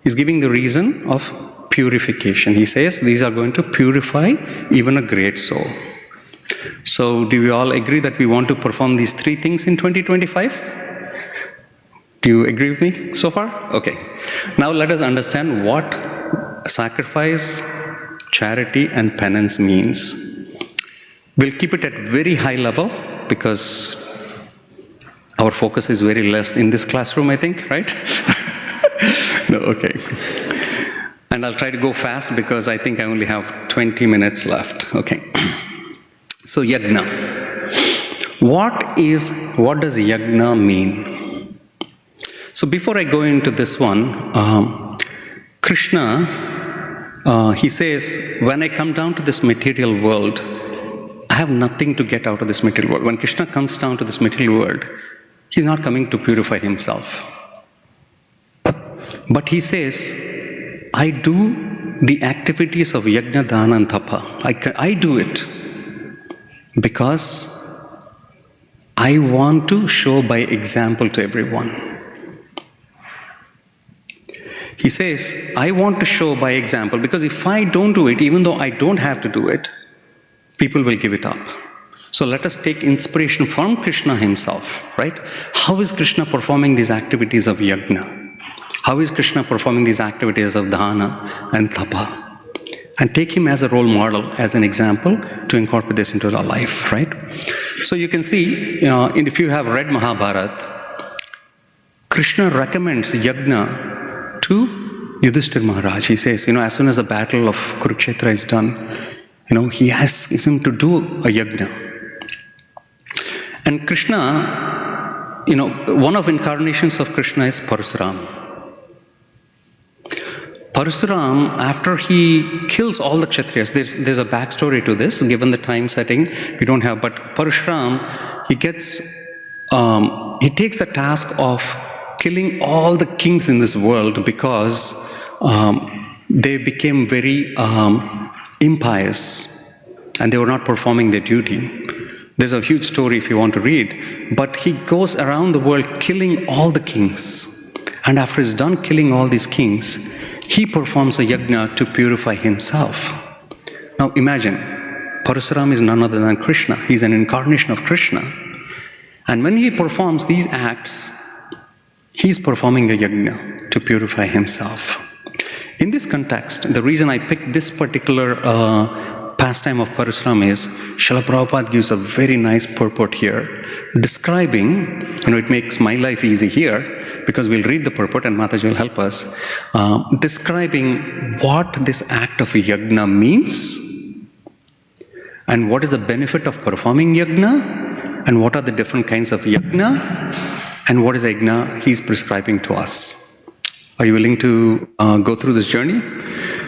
He's giving the reason of purification. He says, these are going to purify even a great soul. So do we all agree that we want to perform these 3 things in 2025? Do you agree with me so far? Okay. Now let us understand what sacrifice, charity and penance means. We'll keep it at very high level because our focus is very less in this classroom, I think, right? No, okay. And I'll try to go fast because I think I only have 20 minutes left. Okay. So yajna. What does yajna mean? So before I go into this one, Krishna, he says, when I come down to this material world, I have nothing to get out of this material world. When Krishna comes down to this material world, he's not coming to purify himself. But he says, I do the activities of yajna, dana and tapa. I do it because I want to show by example to everyone. He says, I want to show by example because if I don't do it, even though I don't have to do it, people will give it up. So let us take inspiration from Krishna himself, right? How is Krishna performing these activities of yajna? How is Krishna performing these activities of dana and tapa? And take him as a role model, as an example, to incorporate this into our life, right? So you can see, if you have read Mahabharata, Krishna recommends yajna to Yudhishthira Maharaj. He says, as soon as the battle of Kurukshetra is done, he asks him to do a yajna. And Krishna, one of incarnations of Krishna is Parasuram. Parasuram, after he kills all the Kshatriyas, there's a backstory to this, given the time setting, we don't have, but Parasuram, he takes the task of killing all the kings in this world because they became very impious and they were not performing their duty. There's a huge story if you want to read, but he goes around the world killing all the kings. And after he's done killing all these kings, he performs a yajna to purify himself. Now imagine, Parasuram is none other than Krishna. He's an incarnation of Krishna. And when he performs these acts, he's performing a yajna to purify himself. In this context, the reason I picked this particular pastime of Parasuram is, Srila Prabhupada gives a very nice purport here, describing, it makes my life easy here, because we'll read the purport and Mataji will help us, describing what this act of yajna means, and what is the benefit of performing yajna, and what are the different kinds of yajna, and what is the yajna he's prescribing to us. Are you willing to go through this journey?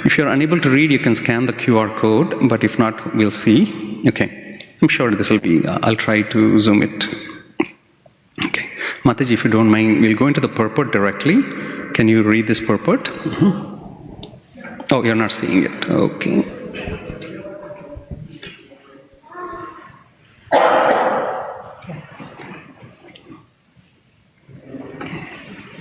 If you're unable to read, you can scan the QR code, but if not, we'll see. Okay, I'm sure this will be, I'll try to zoom it. Okay, Mataji, if you don't mind, we'll go into the purport directly. Can you read this purport? Mm-hmm. Oh, you're not seeing it, okay.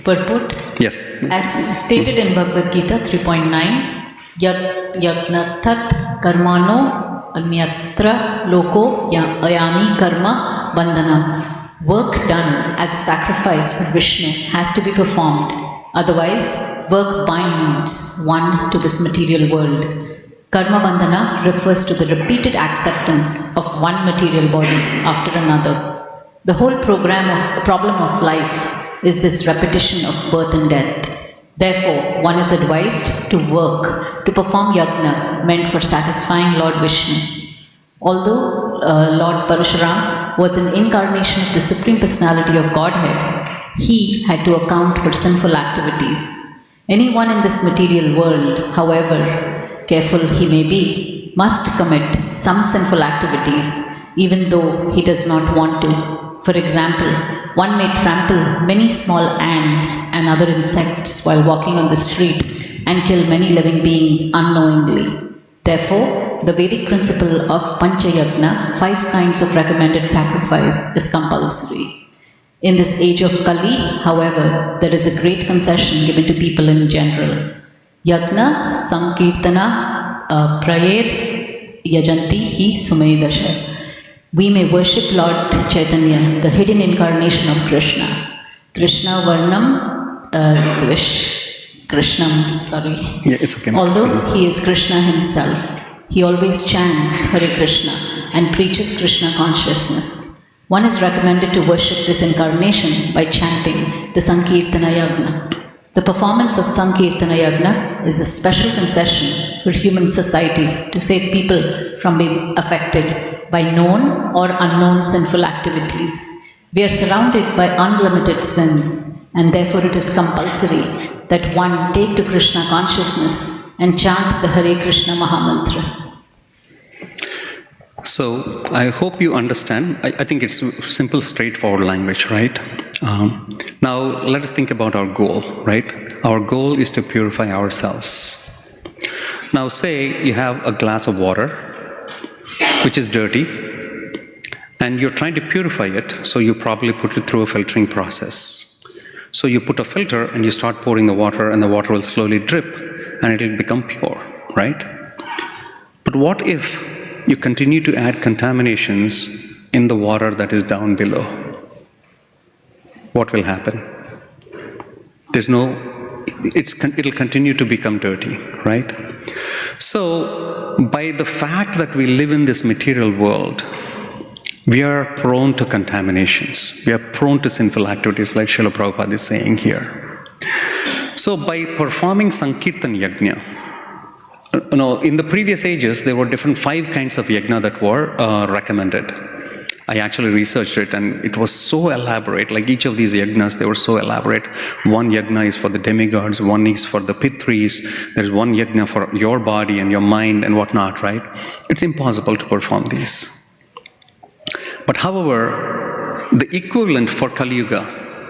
Purport? Yes. As stated in Bhagavad Gita 3.9, Yajna tat karmano anyatra loko ayami karma bandhana. Work done as a sacrifice for Vishnu has to be performed. Otherwise, work binds one to this material world. Karma bandhana refers to the repeated acceptance of one material body after another. The whole problem of life is this repetition of birth and death. Therefore, one is advised to work, to perform yajna meant for satisfying Lord Vishnu. Although Lord Parashuram was an incarnation of the Supreme Personality of Godhead, he had to account for sinful activities. Anyone in this material world, however careful he may be, must commit some sinful activities, even though he does not want to. For example, one may trample many small ants and other insects while walking on the street and kill many living beings unknowingly. Therefore, the Vedic principle of Panchayagna, 5 kinds of recommended sacrifice, is compulsory. In this age of Kali, however, there is a great concession given to people in general. Yagna Sankirtana Prayer Yajanti Hi Sumedasha. We may worship Lord Chaitanya, the hidden incarnation of Krishna. Krishna Varnam Dvish. Krishna, sorry. Yeah, it's okay. Although he is Krishna himself, he always chants Hare Krishna and preaches Krishna consciousness. One is recommended to worship this incarnation by chanting the Sankirtana Yagna. The performance of Sankirtana Yagna is a special concession for human society to save people from being affected by known or unknown sinful activities. We are surrounded by unlimited sins, and therefore it is compulsory that one take to Krishna consciousness and chant the Hare Krishna Mahamantra. So I hope you understand. I think it's simple, straightforward language, right? Now let us think about our goal, right? Our goal is to purify ourselves. Now say you have a glass of water, which is dirty, and you're trying to purify it, so you probably put it through a filtering process. So you put a filter and you start pouring the water, and the water will slowly drip and it will become pure, right? But what if you continue to add contaminations in the water that is down below? What will happen? It'll continue to become dirty, right? So by the fact that we live in this material world, we are prone to contaminations. We are prone to sinful activities, like Srila Prabhupada is saying here. So by performing Sankirtan Yajna, in the previous ages, there were different 5 kinds of yajna that were recommended. I actually researched it, and it was so elaborate. Like each of these yajnas, they were so elaborate. One yajna is for the demigods, one is for the pitris, there's one yajna for your body and your mind and whatnot, right? It's impossible to perform these. But however, the equivalent for Kali Yuga,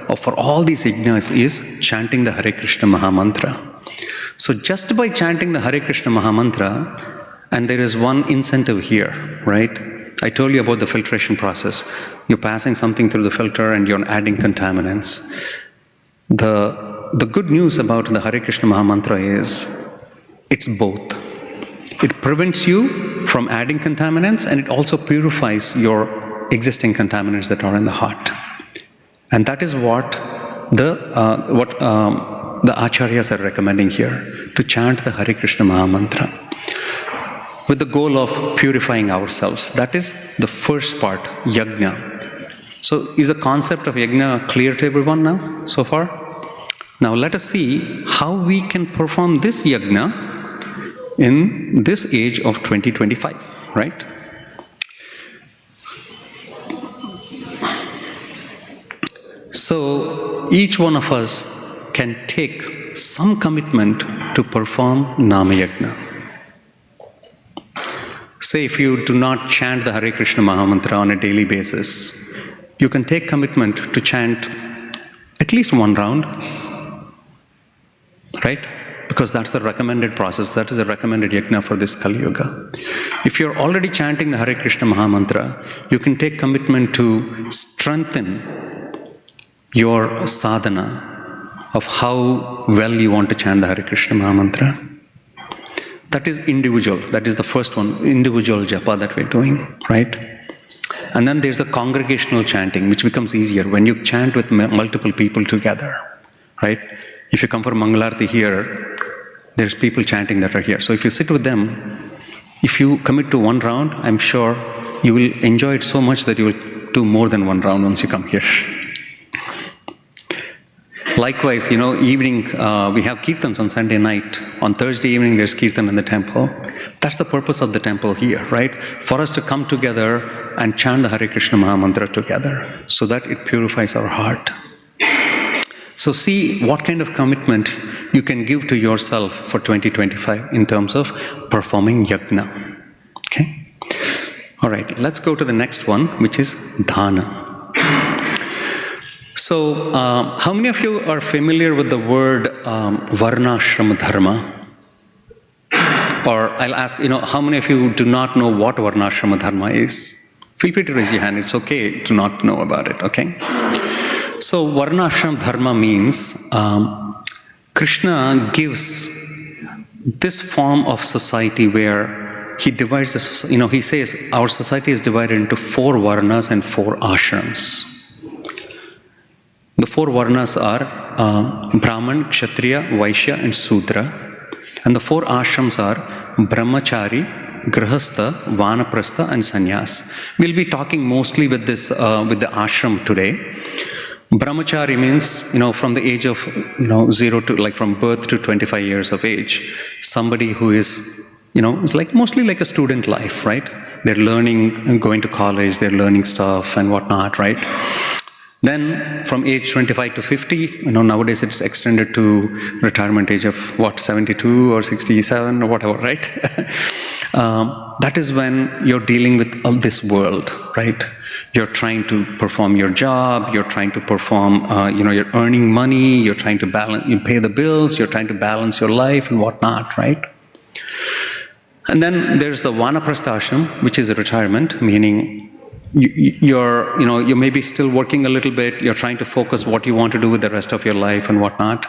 or for all these yajnas, is chanting the Hare Krishna Mahamantra. So just by chanting the Hare Krishna Mahamantra, and there is one incentive here, right? I told you about the filtration process. You're passing something through the filter and you're adding contaminants. The good news about the Hare Krishna Mahamantra is, it's both. It prevents you from adding contaminants, and it also purifies your existing contaminants that are in the heart. And that is what the acharyas are recommending here, to chant the Hare Krishna Mahamantra with the goal of purifying ourselves. That is the first part, yajna. So is the concept of yajna clear to everyone now, so far? Now let us see how we can perform this yajna in this age of 2025, right? So each one of us can take some commitment to perform Nama Yajna. Say if you do not chant the Hare Krishna Mahamantra on a daily basis, you can take commitment to chant at least 1 round, right? Because that's the recommended process, that is the recommended yajna for this Kali Yuga. If you're already chanting the Hare Krishna Mahamantra, you can take commitment to strengthen your sadhana of how well you want to chant the Hare Krishna Mahamantra. That is individual, that is the first one, individual japa that we're doing, right? And then there's the congregational chanting, which becomes easier when you chant with multiple people together, right? If you come for Mangalarti here, there's people chanting that are here. So if you sit with them, if you commit to 1 round, I'm sure you will enjoy it so much that you will do more than 1 round once you come here. Likewise, evening, we have kirtans on Sunday night. On Thursday evening, there's kirtan in the temple. That's the purpose of the temple here, right? For us to come together and chant the Hare Krishna Mahamantra together, so that it purifies our heart. So see what kind of commitment you can give to yourself for 2025 in terms of performing yajna. Okay? All right, let's go to the next one, which is dana. So, how many of you are familiar with the word varnashrama dharma? Or I'll ask, how many of you do not know what varnashrama dharma is? Feel free to raise your hand. It's okay to not know about it, okay? So, varnashrama dharma means Krishna gives this form of society where he divides the, he says our society is divided into 4 varnas and 4 ashrams. The four varnas are Brahman, Kshatriya, Vaishya and Sudra. And the four ashrams are Brahmachari, Grihastha, Vanaprastha and Sannyas. We'll be talking mostly with this, with the ashram today. Brahmachari means, from the age of, 0 to, like from birth to 25 years of age. Somebody who is, it's like mostly like a student life, right? They're learning and going to college, they're learning stuff and whatnot, right? Then from age 25 to 50, nowadays it's extended to retirement age of 72 or 67 or whatever, right? That is when you're dealing with this world, right? You're trying to perform your job, you're trying to perform, you're earning money, you're trying to balance, you pay the bills, you're trying to balance your life and whatnot, right? And then there's the Vanaprastha ashram, which is a retirement, meaning you may be still working a little bit, you're trying to focus what you want to do with the rest of your life and whatnot.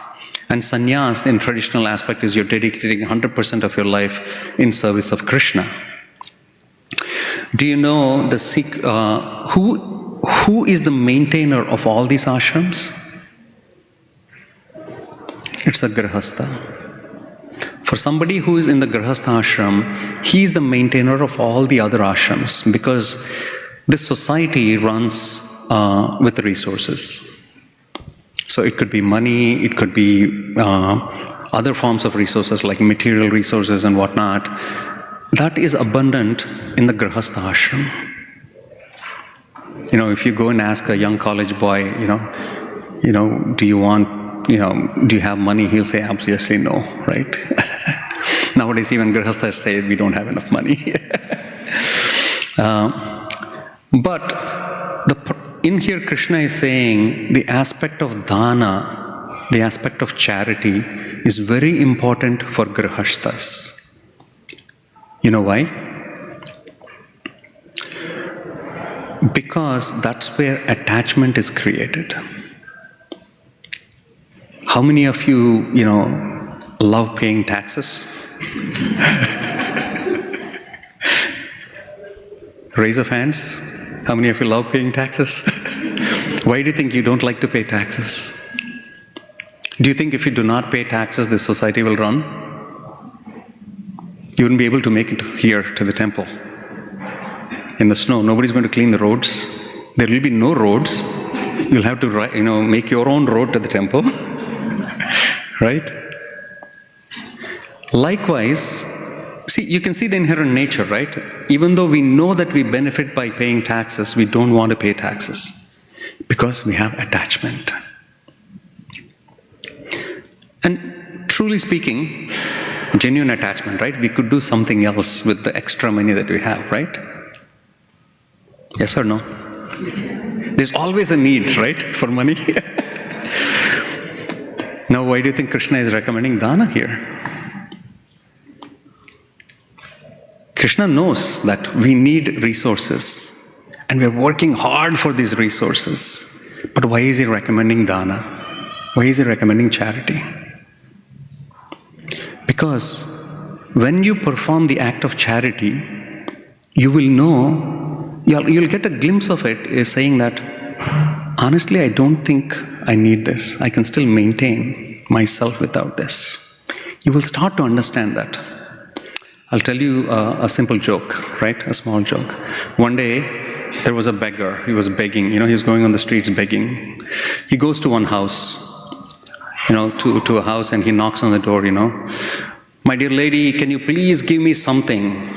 And sannyas in traditional aspect is you're dedicating 100% of your life in service of Krishna. Do you know who is the maintainer of all these ashrams? It's a Grihastha. For somebody who is in the Grihastha ashram, he is the maintainer of all the other ashrams, because this society runs with resources. So it could be money, it could be other forms of resources like material resources and whatnot. That is abundant in the Grihastha ashram. If you go and ask a young college boy, do you have money? He'll say obviously no, right? Nowadays even Grihasthas say we don't have enough money. But in here Krishna is saying the aspect of dana, the aspect of charity is very important for Grihasthas. You know why? Because that's where attachment is created. How many of you, love paying taxes? Raise of hands. How many of you love paying taxes? Why do you think you don't like to pay taxes? Do you think if you do not pay taxes, this society will run? You wouldn't be able to make it here to the temple. In the snow, nobody's going to clean the roads. There will be no roads. You'll have to, make your own road to the temple. Right? Likewise, see, you can see the inherent nature, right? Even though we know that we benefit by paying taxes, we don't want to pay taxes because we have attachment. And truly speaking, genuine attachment, right? We could do something else with the extra money that we have, right? Yes or no? There's always a need, right, for money? Now, why do you think Krishna is recommending dana here? Krishna knows that we need resources and we're working hard for these resources. But why is he recommending dana? Why is he recommending charity? Because when you perform the act of charity, you will know, you'll get a glimpse of it, is saying that, honestly, I don't think I need this. I can still maintain myself without this. You will start to understand that. I'll tell you a simple joke, right? A small joke. One day, there was a beggar. He was begging. He was going on the streets begging. He goes to one house, to a house, and he knocks on the door, My dear lady, can you please give me something?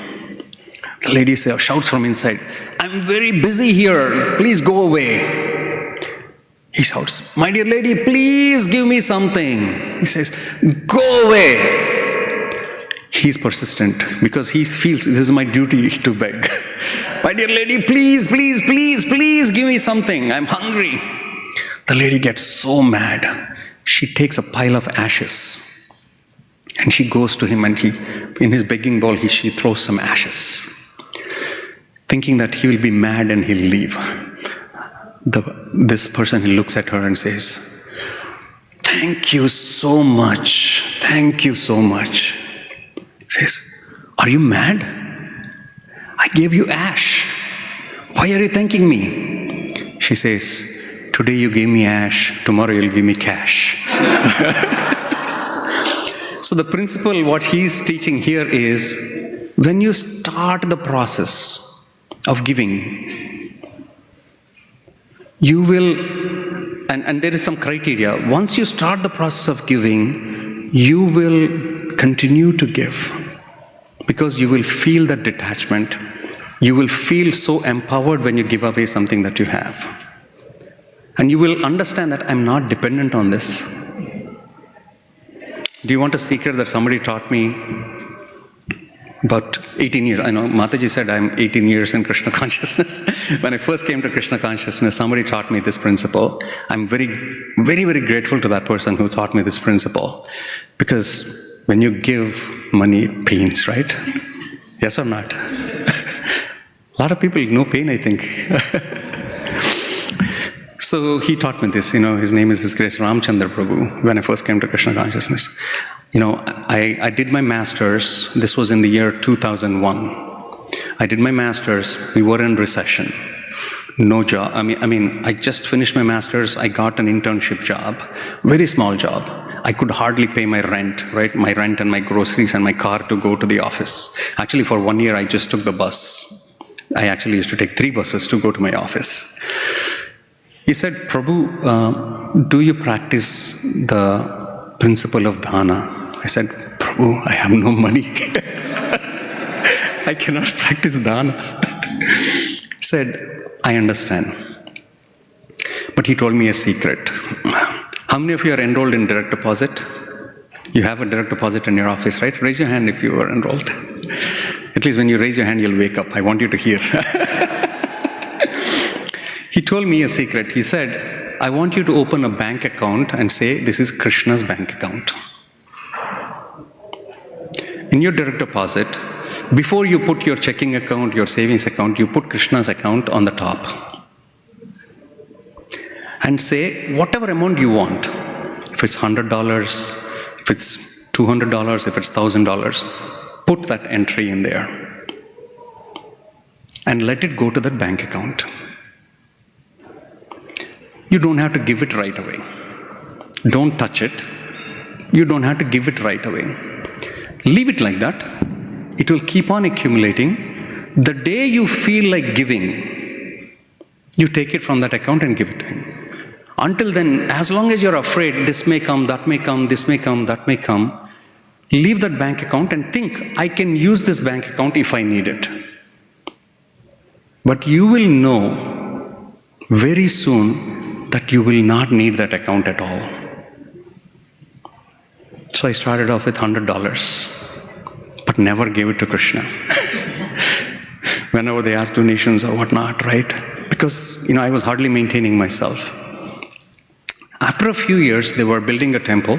The lady shouts from inside, I'm very busy here. Please go away. He shouts, my dear lady, please give me something. He says, go away. He's persistent because he feels this is my duty to beg. My dear lady, please, please, please, please give me something. I'm hungry. The lady gets so mad. She takes a pile of ashes and she goes to him and in his begging bowl, she throws some ashes, thinking that he will be mad and he'll leave. This person, he looks at her and says, thank you so much. Thank you so much. Says, are you mad? I gave you ash. Why are you thanking me? She says, today you gave me ash, tomorrow you'll give me cash. So the principle, what he's teaching here is, when you start the process of giving, you will, and there is some criteria. Once you start the process of giving, you will continue to give, because you will feel that detachment. You will feel so empowered when you give away something that you have. And you will understand that I'm not dependent on this. Do you want a secret that somebody taught me about 18 years? I know Mataji said I'm 18 years in Krishna consciousness. When I first came to Krishna consciousness, somebody taught me this principle. I'm very, very, very grateful to that person who taught me this principle. Because when you give money, it pains, right? Yes or not? A lot of people, no pain, I think. So he taught me this, his name is His Grace Ramchandra Prabhu, when I first came to Krishna consciousness. I did my master's, this was in the year 2001. I did my master's, we were in recession. No job, I just finished my master's, I got an internship job, very small job. I could hardly pay my rent, right? My rent and my groceries and my car to go to the office. Actually, for 1 year, I just took the bus. I actually used to take 3 buses to go to my office. He said, Prabhu, do you practice the principle of dana? I said, Prabhu, I have no money. I cannot practice dana. He said, I understand. But he told me a secret. How many of you are enrolled in direct deposit? You have a direct deposit in your office, right? Raise your hand if you are enrolled. At least when you raise your hand, you'll wake up. I want you to hear. He told me a secret. He said, I want you to open a bank account and say, this is Krishna's bank account. In your direct deposit, before you put your checking account, your savings account, you put Krishna's account on the top. And say, whatever amount you want, if it's $100, if it's $200, if it's $1,000, put that entry in there. And let it go to that bank account. You don't have to give it right away. Don't touch it. You don't have to give it right away. Leave it like that. It will keep on accumulating. The day you feel like giving, you take it from that account and give it to him. Until then, as long as you're afraid, this may come, that may come, this may come, that may come, leave that bank account and think, I can use this bank account if I need it. But you will know very soon that you will not need that account at all. So I started off with $100, but never gave it to Krishna. Whenever they asked donations or whatnot, right? Because, I was hardly maintaining myself. After a few years, they were building a temple.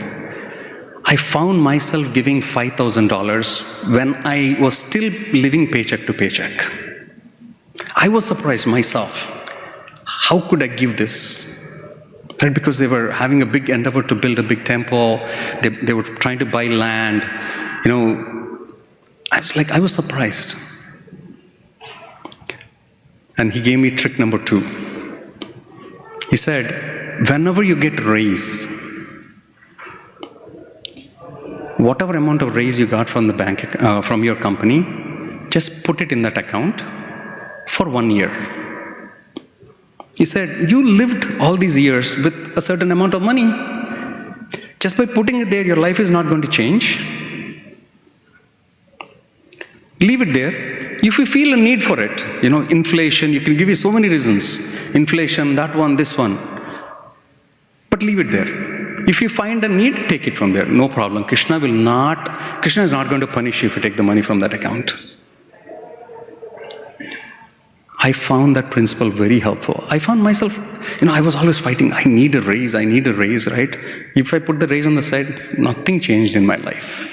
I found myself giving $5,000 when I was still living paycheck to paycheck. I was surprised myself. How could I give this? Right, because they were having a big endeavor to build a big temple. They were trying to buy land. I was surprised. And he gave me trick number 2. He said, whenever you get raise, whatever amount of raise you got from the bank, from your company, just put it in that account for 1 year. He said, you lived all these years with a certain amount of money. Just by putting it there, your life is not going to change. Leave it there. If you feel a need for it, inflation, you can give you so many reasons. Inflation, that one, this one. But leave it there. If you find a need, take it from there. No problem. Krishna is not going to punish you if you take the money from that account. I found that principle very helpful. I found myself, I was always fighting. I need a raise, right? If I put the raise on the side, nothing changed in my life.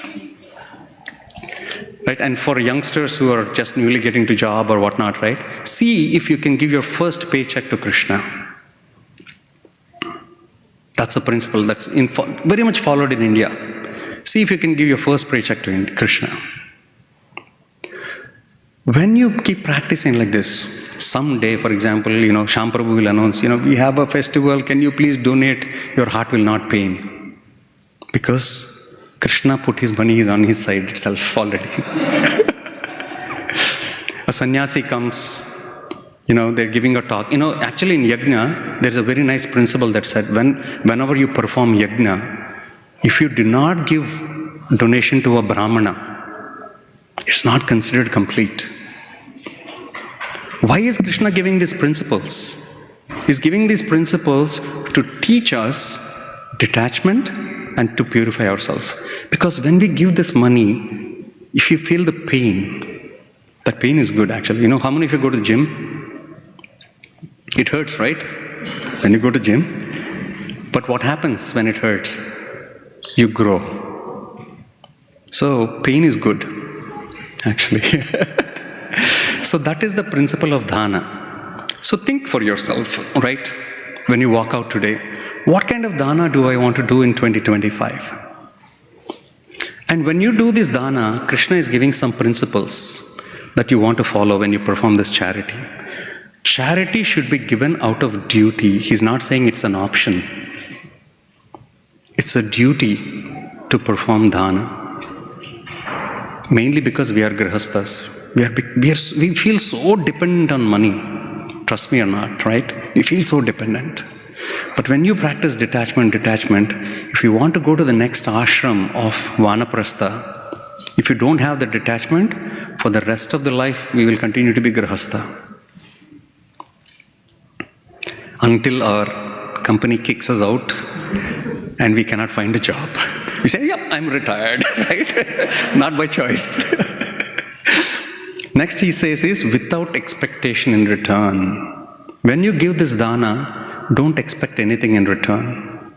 Right? And for youngsters who are just newly getting to job or whatnot, right? See if you can give your first paycheck to Krishna. That's a principle that's very much followed in India. See if you can give your first paycheck to Krishna. When you keep practicing like this, someday, for example, Shyam Prabhu will announce, we have a festival, can you please donate? Your heart will not pain. Because Krishna put his money on his side itself already. A sannyasi comes, they're giving a talk. Actually in yajna, there's a very nice principle that said, whenever you perform yajna, if you do not give donation to a brahmana, it's not considered complete. Why is Krishna giving these principles? He's giving these principles to teach us detachment and to purify ourselves. Because when we give this money, if you feel the pain, that pain is good actually. How many of you go to the gym? It hurts, right? When you go to gym. But what happens when it hurts? You grow. So pain is good, actually. So that is the principle of dana. So think for yourself, right? When you walk out today, what kind of dana do I want to do in 2025? And when you do this dana, Krishna is giving some principles that you want to follow when you perform this charity. Charity should be given out of duty. He's not saying it's an option. It's a duty to perform dana. Mainly because we are grihasthas. We feel so dependent on money. Trust me or not, right? We feel so dependent. But when you practice detachment, if you want to go to the next ashram of Vanaprastha, if you don't have the detachment, for the rest of the life, we will continue to be grihastha. Until our company kicks us out and we cannot find a job. We say, yeah, I'm retired, right? Not by choice. Next he says is, without expectation in return. When you give this dana, don't expect anything in return.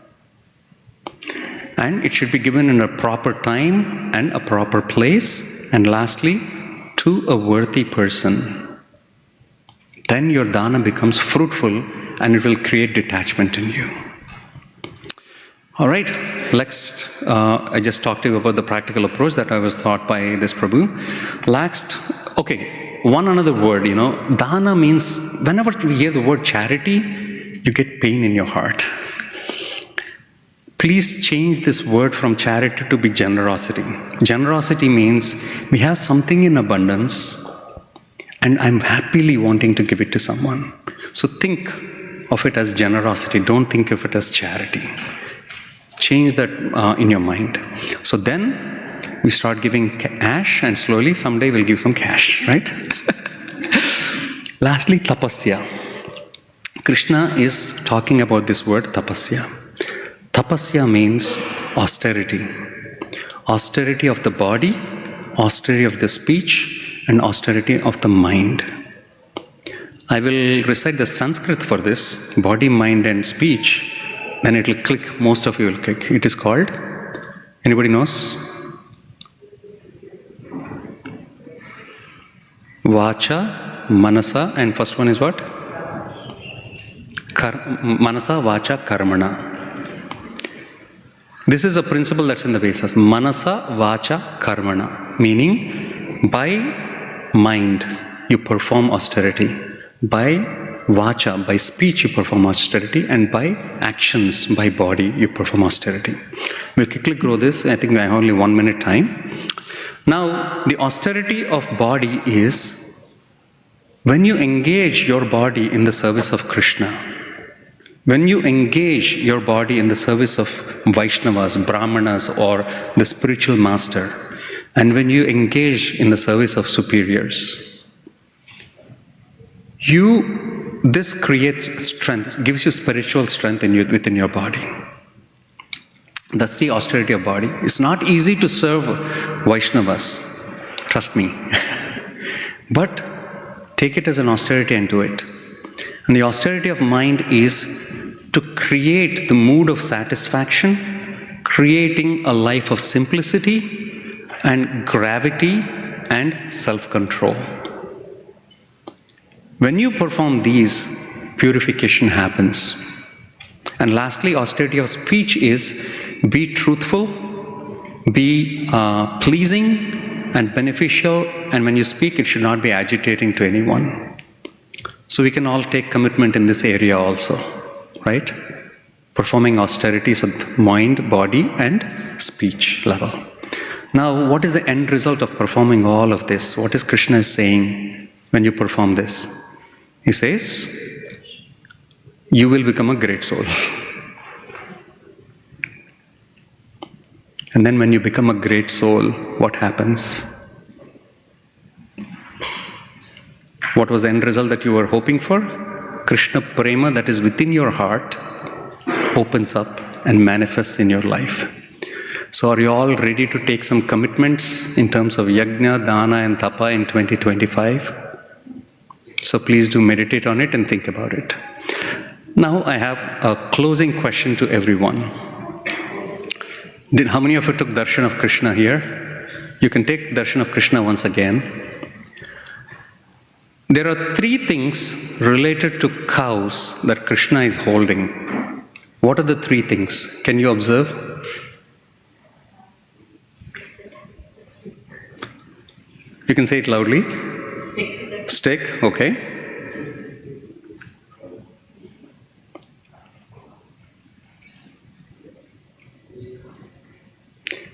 And it should be given in a proper time and a proper place. And lastly, to a worthy person. Then your dana becomes fruitful and it will create detachment in you. All right, next, I just talked to you about the practical approach that I was taught by this Prabhu. Last, okay, one another word, dana means, whenever we hear the word charity, you get pain in your heart. Please change this word from charity to be generosity. Generosity means we have something in abundance and I'm happily wanting to give it to someone. So think of it as generosity, don't think of it as charity. Change that in your mind. So then we start giving cash and slowly someday we'll give some cash, right? Lastly, tapasya. Krishna is talking about this word tapasya. Tapasya means austerity. Austerity of the body, austerity of the speech, and austerity of the mind. I will recite the Sanskrit for this, body, mind, and speech. Then it will click, most of you will click. It is called, anybody knows? Vacha, Manasa, and first one is what? Manasa, Vacha, Karmana. This is a principle that's in the Vedas. Manasa, Vacha, Karmana. Meaning, by mind, you perform austerity. By Vacha, by speech you perform austerity, and by actions, by body, you perform austerity. We'll quickly grow this. I think we have only 1 minute time. Now, the austerity of body is when you engage your body in the service of Krishna, when you engage your body in the service of Vaishnavas, Brahmanas, or the spiritual master, and when you engage in the service of superiors, this creates strength, gives you spiritual strength within your body. That's the austerity of body. It's not easy to serve Vaishnavas, trust me. But take it as an austerity and do it. And the austerity of mind is to create the mood of satisfaction, creating a life of simplicity and gravity and self-control. When you perform these, purification happens. And lastly, austerity of speech is be truthful, be pleasing and beneficial, and when you speak, it should not be agitating to anyone. So we can all take commitment in this area also, right? Performing austerities of mind, body, and speech level. Now, what is the end result of performing all of this? What is Krishna saying when you perform this? He says, you will become a great soul. And then when you become a great soul, what happens? What was the end result that you were hoping for? Krishna Prema that is within your heart opens up and manifests in your life. So are you all ready to take some commitments in terms of yajna, dana and tapa in 2025? So please do meditate on it and think about it. Now I have a closing question to everyone. How many of you took darshan of Krishna here? You can take darshan of Krishna once again. There are 3 things related to cows that Krishna is holding. What are the 3 things? Can you observe? You can say it loudly. Stick, okay.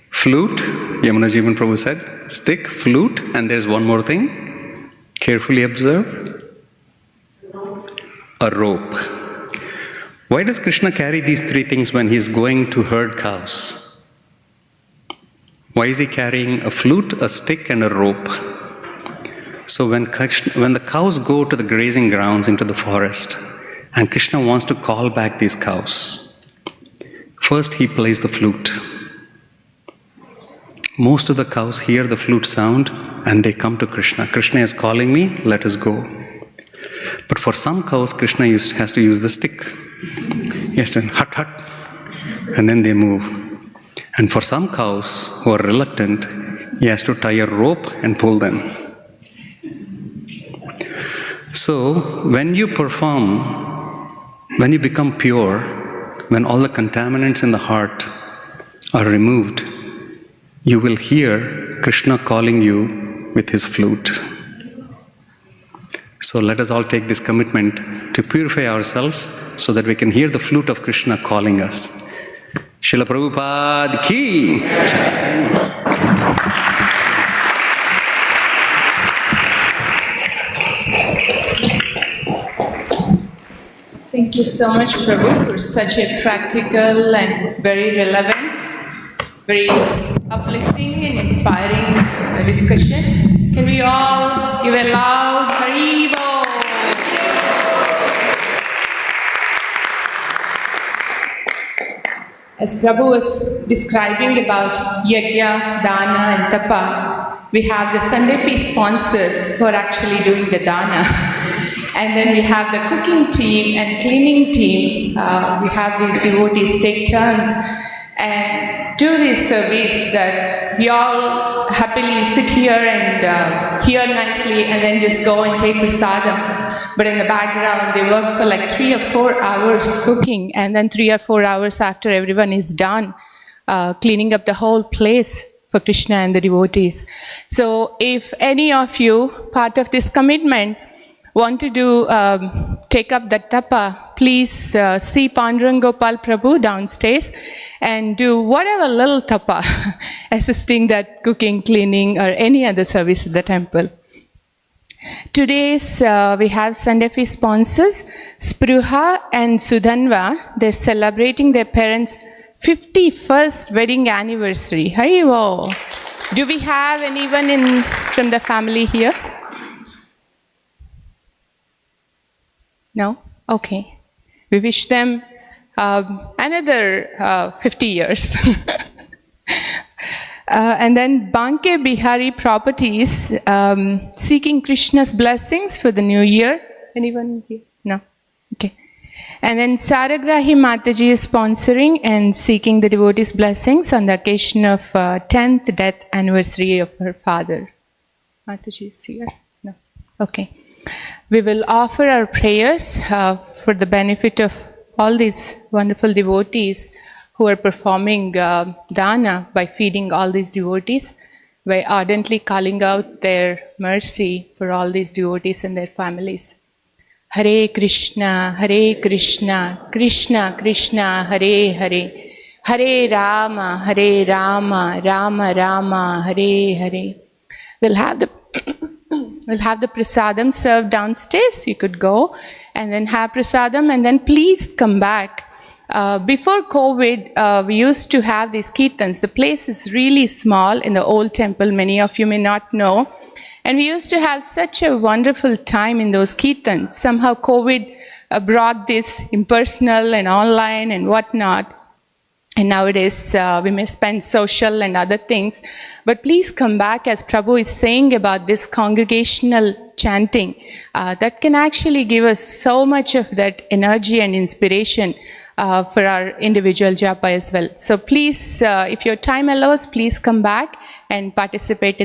Flute, Yamuna Jivan Prabhu said. Stick, flute, and there's one more thing. Carefully observe. A rope. Why does Krishna carry these 3 things when he's going to herd cows? Why is he carrying a flute, a stick, and a rope? So when the cows go to the grazing grounds into the forest, and Krishna wants to call back these cows, first he plays the flute. Most of the cows hear the flute sound and they come to Krishna. Krishna is calling me, let us go. But for some cows, Krishna has to use the stick. He has to hut hut, and then they move. And for some cows who are reluctant, he has to tie a rope and pull them. So, when you perform, when you become pure, when all the contaminants in the heart are removed, you will hear Krishna calling you with his flute. So let us all take this commitment to purify ourselves so that we can hear the flute of Krishna calling us. Srila Prabhupada ki Jai. Thank you so much, Prabhu, for such a practical and very relevant, very uplifting and inspiring discussion. Can we all give a loud Haribo? As Prabhu was describing about yajna, dana and tapa, we have the Sunday feast sponsors who are actually doing the dana. And then we have the cooking team and cleaning team. We have these devotees take turns and do this service that we all happily sit here and hear nicely and then just go and take prasadam. But in the background, they work for like 3 or 4 hours cooking, and then 3 or 4 hours after everyone is done, cleaning up the whole place for Krishna and the devotees. So if any of you, part of this commitment, want to do, take up the tapa, please see Pandurang Gopal Prabhu downstairs and do whatever little tapa, assisting that cooking, cleaning or any other service at the temple. Today's, we have Sunday feast sponsors, Spruha and Sudhanva. They're celebrating their parents' 51st wedding anniversary. Haribo! Do we have anyone from the family here? No? Okay. We wish them another 50 years. And then Banke Bihari Properties, seeking Krishna's blessings for the new year. Anyone here? No? Okay. And then Saragrahi Mataji is sponsoring and seeking the devotees' blessings on the occasion of 10th death anniversary of her father. Mataji is here? No? Okay. We will offer our prayers for the benefit of all these wonderful devotees who are performing dana by feeding all these devotees, by ardently calling out their mercy for all these devotees and their families. Hare Krishna, Krishna Krishna, Hare Hare, Hare Rama, Rama Rama, Hare Hare. We'll have the prasadam served downstairs. You could go and then have prasadam and then please come back. Before COVID, we used to have these kirtans. The place is really small in the old temple. Many of you may not know. And we used to have such a wonderful time in those kirtans. Somehow COVID brought this impersonal and online and whatnot. And nowadays we may spend social and other things. But please come back, as Prabhu is saying about this congregational chanting. That can actually give us so much of that energy and inspiration for our individual japa as well. So please, if your time allows, please come back and participate in